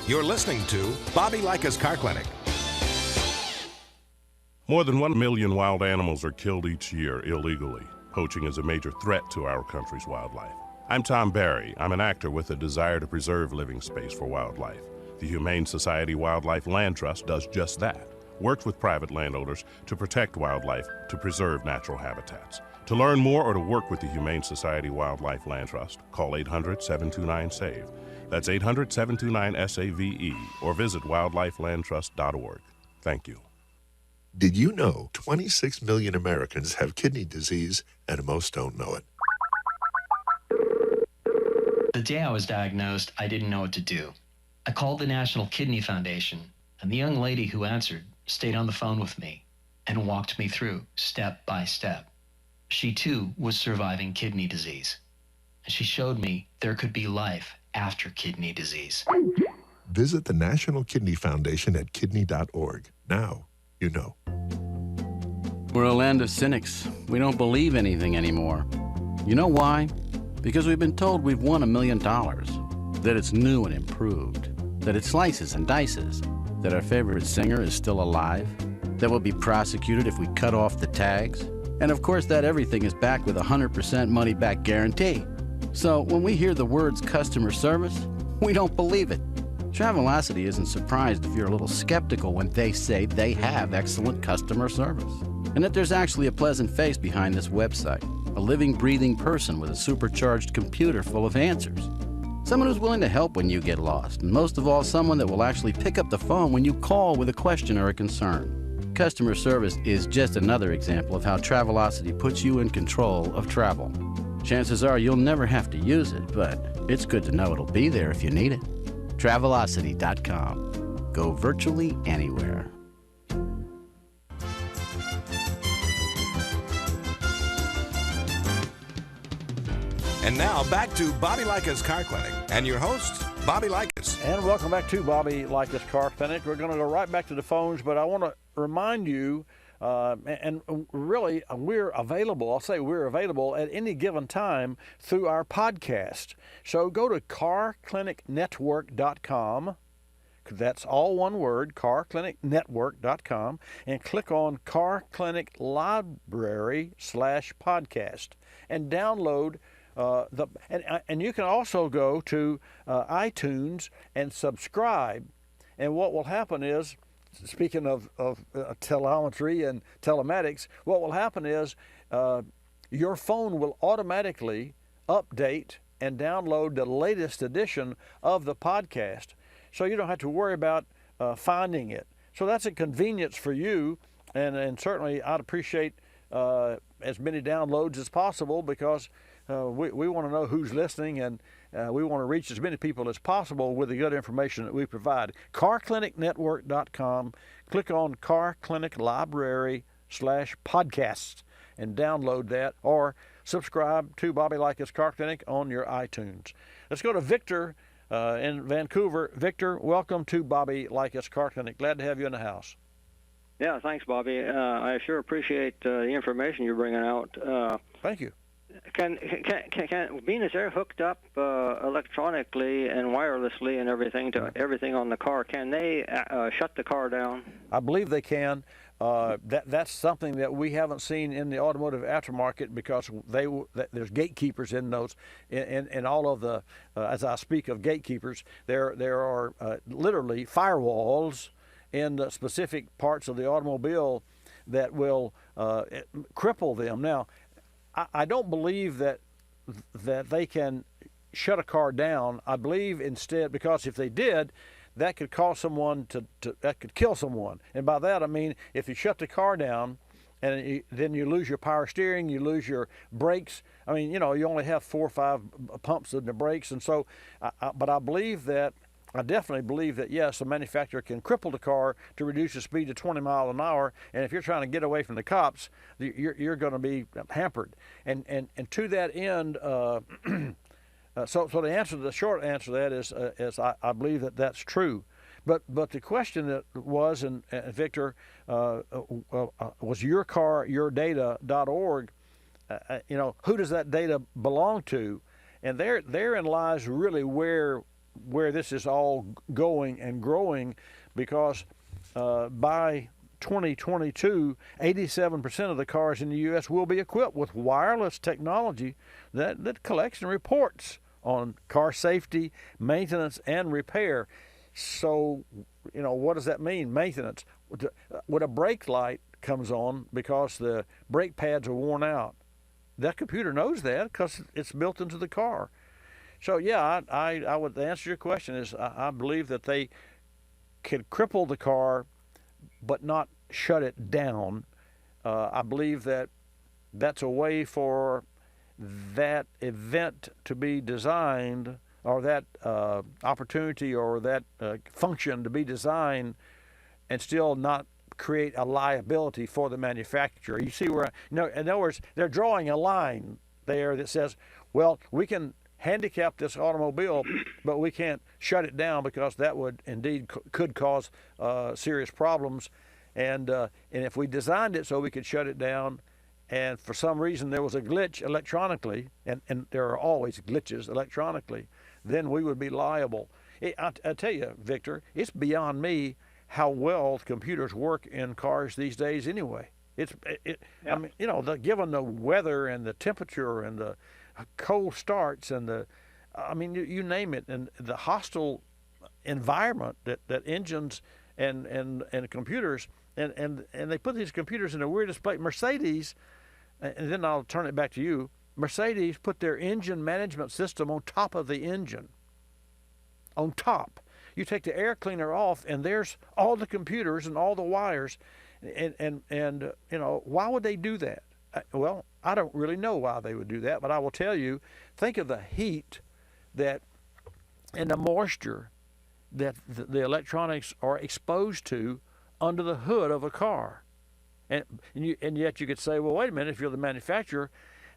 You're listening to Bobby Likis Car Clinic. More than 1 million wild animals are killed each year illegally. Poaching is a major threat to our country's wildlife. I'm Tom Barry. I'm an actor with a desire to preserve living space for wildlife. The Humane Society Wildlife Land Trust does just that. Works with private landowners to protect wildlife, to preserve natural habitats. To learn more or to work with the Humane Society Wildlife Land Trust, call 800-729-SAVE. That's 800-729-SAVE, or visit wildlifelandtrust.org. Thank you. Did you know 26 million Americans have kidney disease and most don't know it? The day I was diagnosed, I didn't know what to do. I called the National Kidney Foundation, and the young lady who answered stayed on the phone with me and walked me through step by step. She too was surviving kidney disease, and she showed me there could be life after kidney disease. Visit the National Kidney Foundation at kidney.org. Now you know. We're a land of cynics. We don't believe anything anymore. You know why? Because we've been told we've won $1 million, that it's new and improved, that it slices and dices. That our favorite singer is still alive? That we'll be prosecuted if we cut off the tags? And of course that everything is backed with a 100% money-back guarantee. So when we hear the words customer service, we don't believe it. Travelocity isn't surprised if you're a little skeptical when they say they have excellent customer service. And that there's actually a pleasant face behind this website. A living, breathing person with a supercharged computer full of answers. Someone who's willing to help when you get lost. And most of all, someone that will actually pick up the phone when you call with a question or a concern. Customer service is just another example of how Travelocity puts you in control of travel. Chances are you'll never have to use it, but it's good to know it'll be there if you need it. Travelocity.com. Go virtually anywhere. And now back to Bobby Likis Car Clinic and your host, Bobby Likis. And welcome back to Bobby Likis Car Clinic. We're going to go right back to the phones, but I want to remind you, and really we're available, I'll say we're available at any given time through our podcast. So go to carclinicnetwork.com. That's all one word, carclinicnetwork.com, and click on Car Clinic Library /podcast and download and you can also go to iTunes and subscribe. And what will happen is, speaking of telemetry and telematics, what will happen is your phone will automatically update and download the latest edition of the podcast, so you don't have to worry about finding it. So that's a convenience for you, and certainly I'd appreciate as many downloads as possible, because we want to know who's listening, and we want to reach as many people as possible with the good information that we provide. carclinicnetwork.com. Click on Car Clinic Library /podcasts and download that, or subscribe to Bobby Likis Car Clinic on your iTunes. Let's go to Victor in Vancouver. Victor, welcome to Bobby Likis Car Clinic. Glad to have you in the house. Yeah, thanks, Bobby. I sure appreciate the information you're bringing out. Thank you. Can being as they're hooked up electronically and wirelessly and everything to everything on the car, can they shut the car down? I believe they can. That's something that we haven't seen in the automotive aftermarket, because there's gatekeepers in those, in all of the. As I speak of gatekeepers, there are literally firewalls in the specific parts of the automobile that will cripple them. Now, I don't believe that they can shut a car down. I believe instead, because if they did, that could cause someone that could kill someone. And by that I mean, if you shut the car down, and then you lose your power steering, you lose your brakes. I mean, you only have 4 or 5 pumps in the brakes, and so. But I definitely believe that, yes, the manufacturer can cripple the car to reduce the speed to 20 miles an hour, and if you're trying to get away from the cops, you're going to be hampered. And to that end, so the short answer to that is I believe that that's true. But the question that was, and Victor, was yourcaryourdata.org. Who does that data belong to? And therein lies really where this is all going and growing, because by 2022, 87% of the cars in the U.S. will be equipped with wireless technology that collects and reports on car safety, maintenance, and repair. So, what does that mean, maintenance? When a brake light comes on because the brake pads are worn out, that computer knows that because it's built into the car. So, yeah, I would answer your question is I believe that they can cripple the car but not shut it down. I believe that that's a way for that event to be designed, or that opportunity or that function to be designed, and still not create a liability for the manufacturer. You see where, in other words, they're drawing a line there that says, well, we can handicap this automobile, but we can't shut it down, because that would indeed could cause serious problems. And if we designed it so we could shut it down, and for some reason there was a glitch electronically, and there are always glitches electronically, then we would be liable. I tell you, Victor, it's beyond me how well computers work in cars these days anyway. I mean, you know, given the weather and the temperature and the cold starts and I mean, you name it, and the hostile environment that engines and computers and they put these computers in the weirdest place. Mercedes, and then I'll turn it back to you. Mercedes put their engine management system on top of the engine. On top. You take the air cleaner off, and there's all the computers and all the wires. And you know, why would they do that? Well, I don't really know why they would do that, but I will tell you, think of the heat that and the moisture that the electronics are exposed to under the hood of a car. And yet you could say, well, wait a minute, if you're the manufacturer,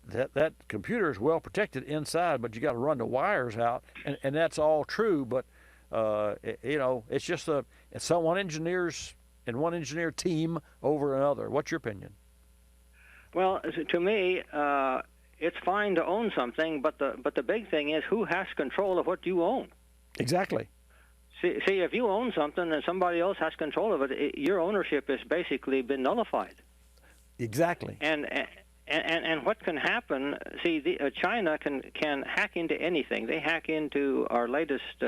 that computer is well protected inside, but you got to run the wires out, and that's all true. But you know, it's just one engineer team over another. What's your opinion? Well, to me, it's fine to own something, but the big thing is who has control of what you own. Exactly. See, if you own something and somebody else has control of it, your ownership has basically been nullified. Exactly. And what can happen? See, China can hack into anything. They hack into our latest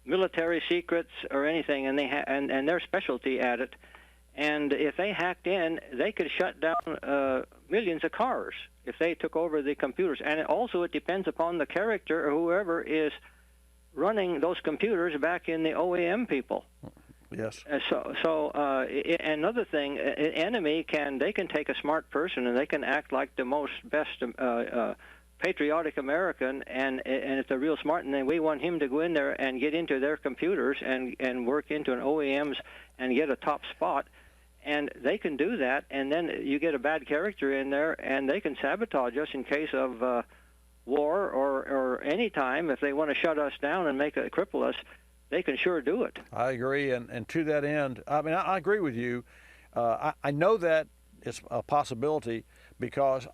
military secrets or anything, and and their specialty at it. And if they hacked in, they could shut down millions of cars if they took over the computers. And it depends upon the character or whoever is running those computers back in the OEM people. Yes. Another thing, an enemy can take a smart person and they can act like the best patriotic American, and it's a real smart, and then we want him to go in there and get into their computers and work into an OEMs and get a top spot. And they can do that, and then you get a bad character in there, and they can sabotage us in case of war or any time. If they want to shut us down and cripple us, they can sure do it. I agree, and to that end, I mean, I agree with you. I know that it's a possibility because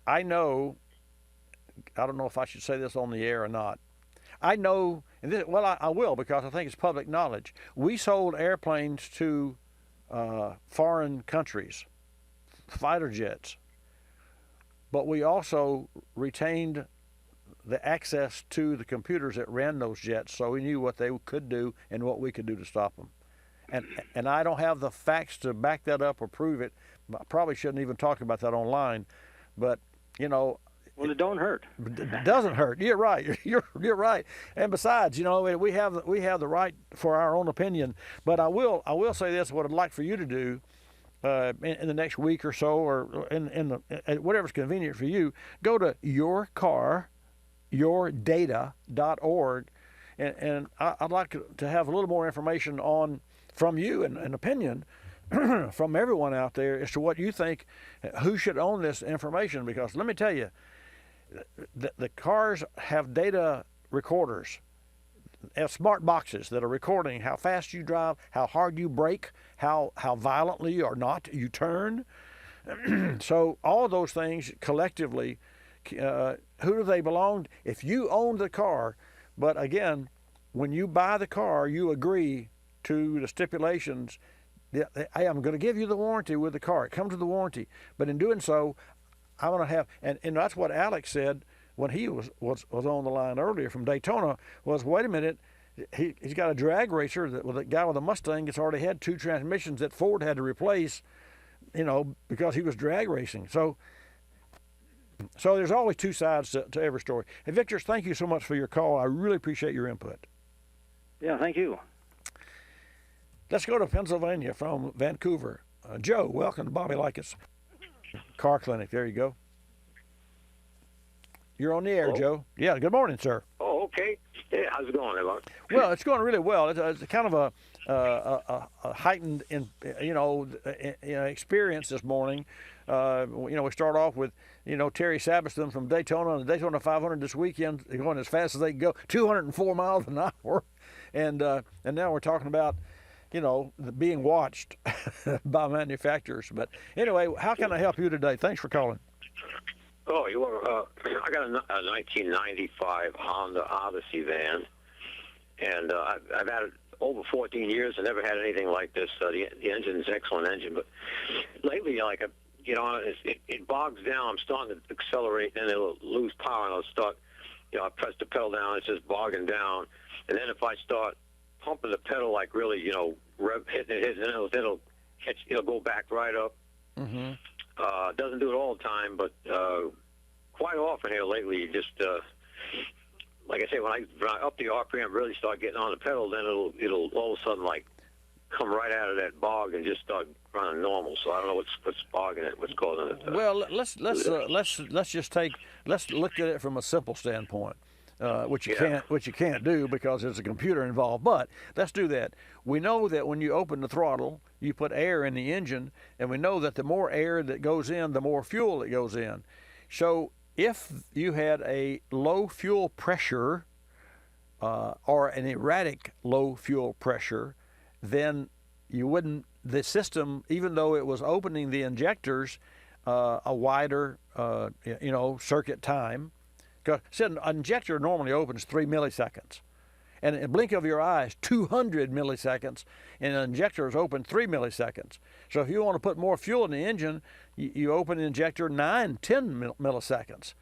I know, I don't know if I should say this on the air or not. I know, I will because I think it's public knowledge. We sold airplanes to foreign countries, fighter jets, but we also retained the access to the computers that ran those jets, so we knew what they could do and what we could do to stop them. And I don't have the facts to back that up or prove it. I probably shouldn't even talk about that online, but you know. Well, it don't hurt. It doesn't hurt. You're right. You're right. And besides, you know, we have the right for our own opinion. But I will say this: what I'd like for you to do in the next week or so, or in whatever's convenient for you, go to yourdata.org, and I'd like to have a little more information from you and an opinion from everyone out there as to what you think, who should own this information. Because let me tell you, the cars have data recorders, have smart boxes that are recording how fast you drive, how hard you brake, how violently or not you turn. So all those things collectively, who do they belong? If you own the car, but again, when you buy the car, you agree to the stipulations. Hey, I'm going to give you the warranty with the car. It comes with the warranty. But in doing so, I want to have, and that's what Alex said when he was on the line earlier from Daytona, was, wait a minute, he's got a drag racer with a guy with a Mustang that's already had 2 transmissions that Ford had to replace, you know, because he was drag racing. So there's always 2 sides to every story. Hey, Victor, thank you so much for your call. I really appreciate your input. Yeah, thank you. Let's go to Pennsylvania from Vancouver. Joe, welcome to Bobby Likis Car Clinic. There you go. You're on the air, Hello? Joe. Yeah, good morning, sir. Oh, okay. Hey, how's it going, Evan? Well, it's going really well. It's kind of a heightened, experience this morning. We start off with, Terry Sabiston from Daytona, and the Daytona 500 this weekend, going as fast as they can go, 204 miles an hour, and now we're talking about, being watched by manufacturers. But anyway, how can I help you today? Thanks for calling. Oh, you are. I got a 1995 Honda Odyssey van, and I've had it over 14 years. I never had anything like this. The engine's an excellent engine, but lately, like I get on it, it bogs down. I'm starting to accelerate, and it'll lose power, and I'll start. I press the pedal down, it's just bogging down, and then if I start pumping the pedal like really, hitting it, and it'll catch, it'll go back right up. Mm-hmm. Doesn't do it all the time, but quite often here lately, you just like I say, when I up the RPM, really start getting on the pedal, then it'll all of a sudden like come right out of that bog and just start running normal. So I don't know what's bogging it, what's causing it. Well, let's look at it from a simple standpoint, which you can't do because there's a computer involved. But let's do that. We know that when you open the throttle, you put air in the engine, and we know that the more air that goes in, the more fuel that goes in. So if you had a low fuel pressure or an erratic low fuel pressure, then you wouldn't, the system, even though it was opening the injectors a wider, circuit time, because an injector normally opens 3 milliseconds. And in a blink of your eyes, 200 milliseconds, and an injector is open 3 milliseconds. So if you want to put more fuel in the engine, you open the injector 10 milliseconds.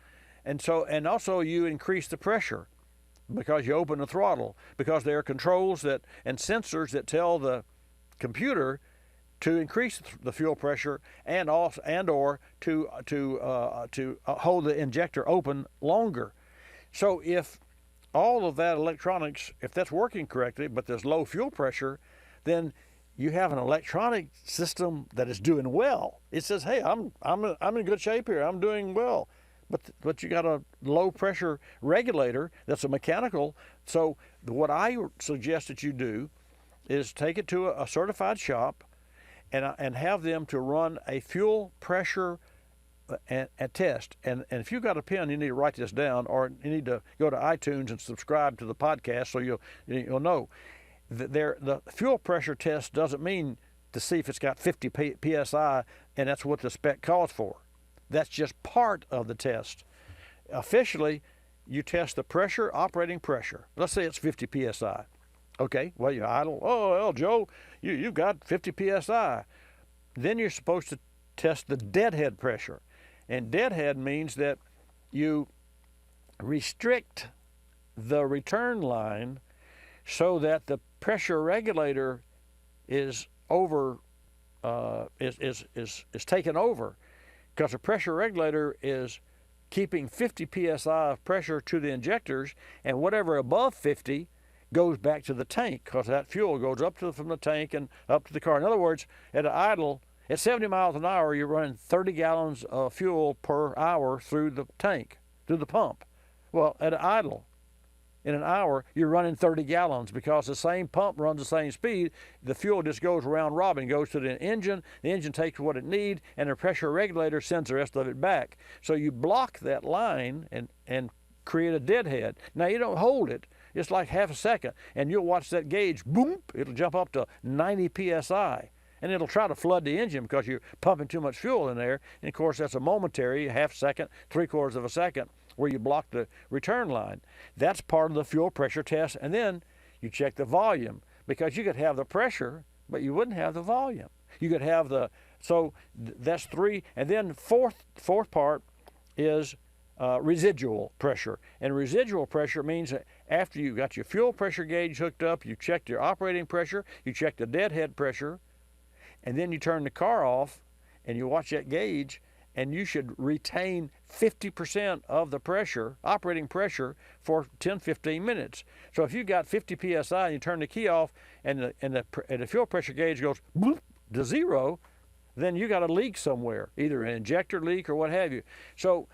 And also you increase the pressure because you open the throttle, because there are controls and sensors that tell the computer to increase the fuel pressure and or to hold the injector open longer. So if all of that electronics, if that's working correctly, but there's low fuel pressure, then you have an electronic system that is doing well. It says, "Hey, I'm in good shape here. I'm doing well." But you got a low pressure regulator that's a mechanical. So what I suggest that you do is take it to a certified shop and have them to run a fuel pressure a test. And if you've got a pen, you need to write this down, or you need to go to iTunes and subscribe to the podcast so you'll know. The fuel pressure test doesn't mean to see if it's got 50 psi, and that's what the spec calls for. That's just part of the test. Officially, you test the pressure, operating pressure. Let's say it's 50 psi. Okay, well, you're idle. Oh, well, Joe, you've got 50 psi. Then you're supposed to test the deadhead pressure. And deadhead means that you restrict the return line so that the pressure regulator is taken over, because the pressure regulator is keeping 50 psi of pressure to the injectors, and whatever above 50 goes back to the tank, because that fuel goes up from the tank and up to the car. In other words, at an idle, at 70 miles an hour, you're running 30 gallons of fuel per hour through the tank, through the pump. Well, at an idle, in an hour, you're running 30 gallons because the same pump runs the same speed. The fuel just goes round robin, goes to the engine takes what it needs, and the pressure regulator sends the rest of it back. So you block that line and create a deadhead. Now, you don't hold it. It's like half a second, and you'll watch that gauge, boom, it'll jump up to 90 psi. And it'll try to flood the engine because you're pumping too much fuel in there. And, of course, that's a momentary, half second, 3/4 of a second, where you block the return line. That's part of the fuel pressure test. And then you check the volume, because you could have the pressure, but you wouldn't have the volume. You could have that's three. And then fourth part is residual pressure. And residual pressure means that after you got your fuel pressure gauge hooked up, you checked your operating pressure, you checked the deadhead pressure, and then you turn the car off and you watch that gauge, and you should retain 50% of the pressure, operating pressure, for 10-15 minutes. So if you got 50 psi and you turn the key off and the fuel pressure gauge goes boop to zero, then you got a leak somewhere, either an injector leak or what have you. So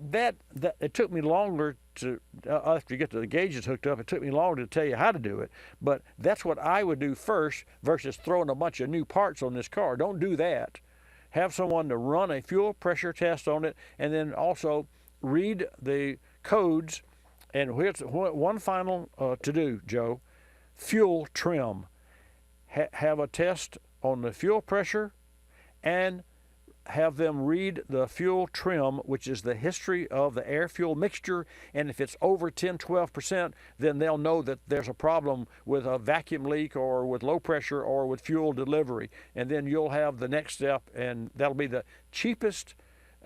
that it took me longer to after you get the gauges hooked up, it took me longer to tell you how to do it. But that's what I would do first versus throwing a bunch of new parts on this car. Don't do that. Have someone to run a fuel pressure test on it, and then also read the codes. And here's one final to do, Joe: fuel trim. Have a test on the fuel pressure and have them read the fuel trim, which is the history of the air-fuel mixture, and if it's over 10-12%, then they'll know that there's a problem with a vacuum leak or with low pressure or with fuel delivery, and then you'll have the next step, and that'll be the cheapest,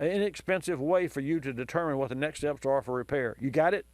inexpensive way for you to determine what the next steps are for repair. You got it?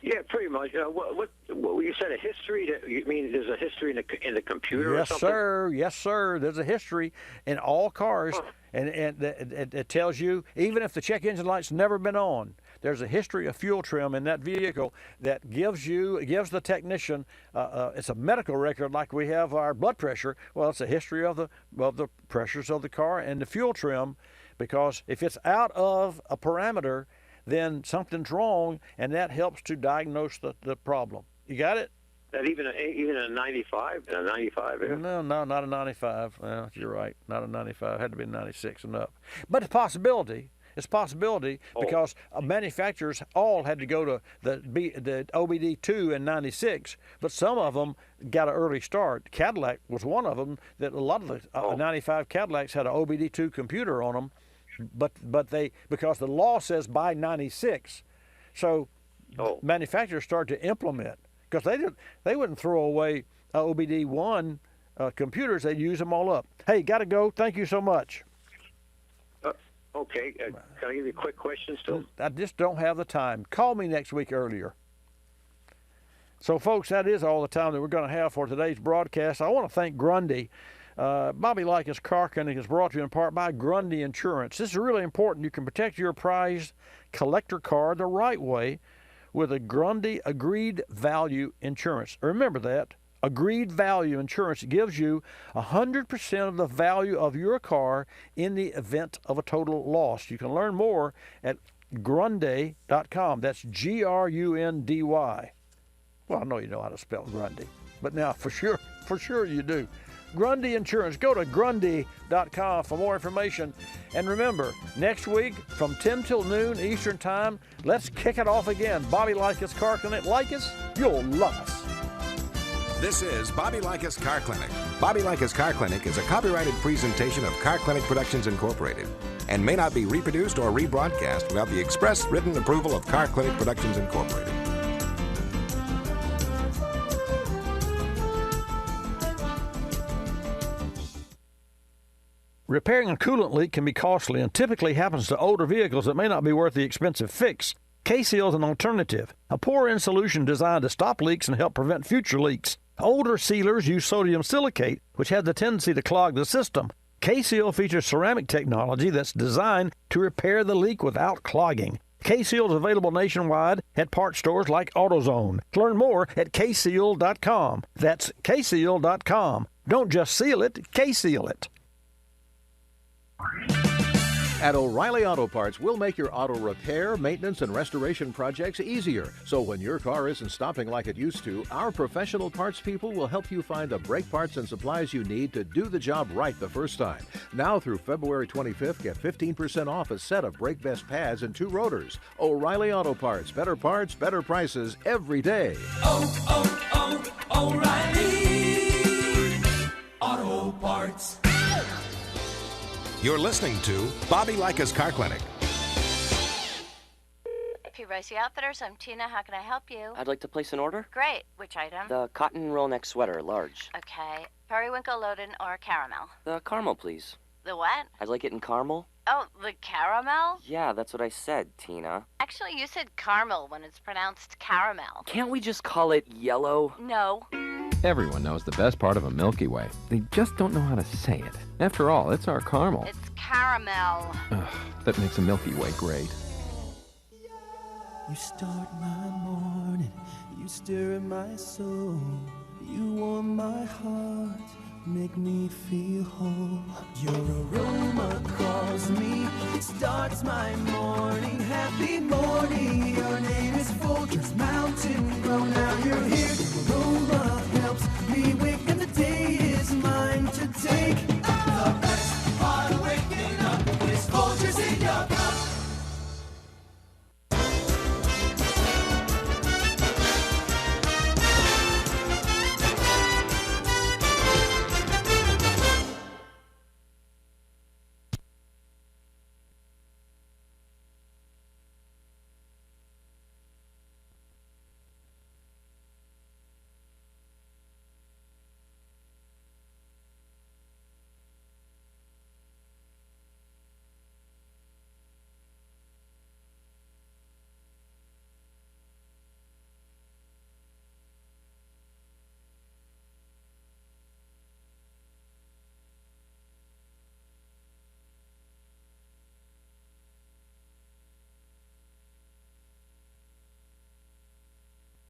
Yeah, pretty much. What you said, a history? You mean there's a history in the computer or Yes, something? sir. Yes, sir. There's a history in all cars, and it tells you, even if the check engine light's never been on, there's a history of fuel trim in that vehicle that gives the technician, it's a medical record like we have our blood pressure. Well, it's a history of the pressures of the car and the fuel trim, because if it's out of a parameter, then something's wrong, and that helps to diagnose the problem. You got it? That even a 95? A 95, yeah? No, not a 95. Well, you're right. Not a 95. It had to be a 96 and up. But it's a possibility. It's a possibility because manufacturers all had to go to the OBD2 in 96, but some of them got an early start. Cadillac was one of them, that a lot of the 95 Cadillacs had an OBD2 computer on them, but they, because the law says by 96, so manufacturers started to implement, because they wouldn't throw away OBD1 computers. They'd use them all up. Hey, got to go. Thank you so much. Okay. Can I give you a quick question still? I just don't have the time. Call me next week earlier. So, folks, that is all the time that we're going to have for today's broadcast. I want to thank Grundy. Bobby Likis Car Clinic is brought to you in part by Grundy Insurance. This is really important. You can protect your prized collector car the right way with a Grundy Agreed Value Insurance. Remember that. Agreed Value Insurance gives you 100% of the value of your car in the event of a total loss. You can learn more at Grundy.com. That's Grundy. Well, I know you know how to spell Grundy, but now for sure you do. Grundy Insurance. Go to Grundy.com for more information. And remember, next week from 10 till noon Eastern Time, let's kick it off again. Bobby Likis Car Clinic. Likis, you'll love us. This is Bobby Likis Car Clinic. Bobby Likis Car Clinic is a copyrighted presentation of Car Clinic Productions Incorporated and may not be reproduced or rebroadcast without the express written approval of Car Clinic Productions Incorporated. Repairing a coolant leak can be costly and typically happens to older vehicles that may not be worth the expensive fix. K-Seal is an alternative, a pour-in solution designed to stop leaks and help prevent future leaks. Older sealers use sodium silicate, which has the tendency to clog the system. K-Seal features ceramic technology that's designed to repair the leak without clogging. K-Seal is available nationwide at part stores like AutoZone. Learn more at kseal.com. That's kseal.com. Don't just seal it, K-Seal it. At O'Reilly Auto Parts, we'll make your auto repair, maintenance, and restoration projects easier. So when your car isn't stopping like it used to, our professional parts people will help you find the brake parts and supplies you need to do the job right the first time. Now through February 25th, get 15% off a set of brake vest pads and 2 rotors. O'Reilly Auto Parts. Better parts, better prices every day. O'Reilly Auto Parts. You're listening to Bobby Likis Car Clinic. P. Ricey Outfitters, I'm Tina. How can I help you? I'd like to place an order. Great. Which item? The cotton roll neck sweater, large. Okay. Periwinkle loaded or caramel? The caramel, please. The what? I'd like it in caramel. Oh, the caramel? Yeah, that's what I said, Tina. Actually, you said caramel when it's pronounced caramel. Can't we just call it yellow? No. Everyone knows the best part of a Milky Way. They just don't know how to say it. After all, it's our caramel. It's caramel. Ugh, that makes a Milky Way great. You start my morning, you stir in my soul, you warm my heart, make me feel whole. Your aroma calls me, it starts my morning, happy morning, your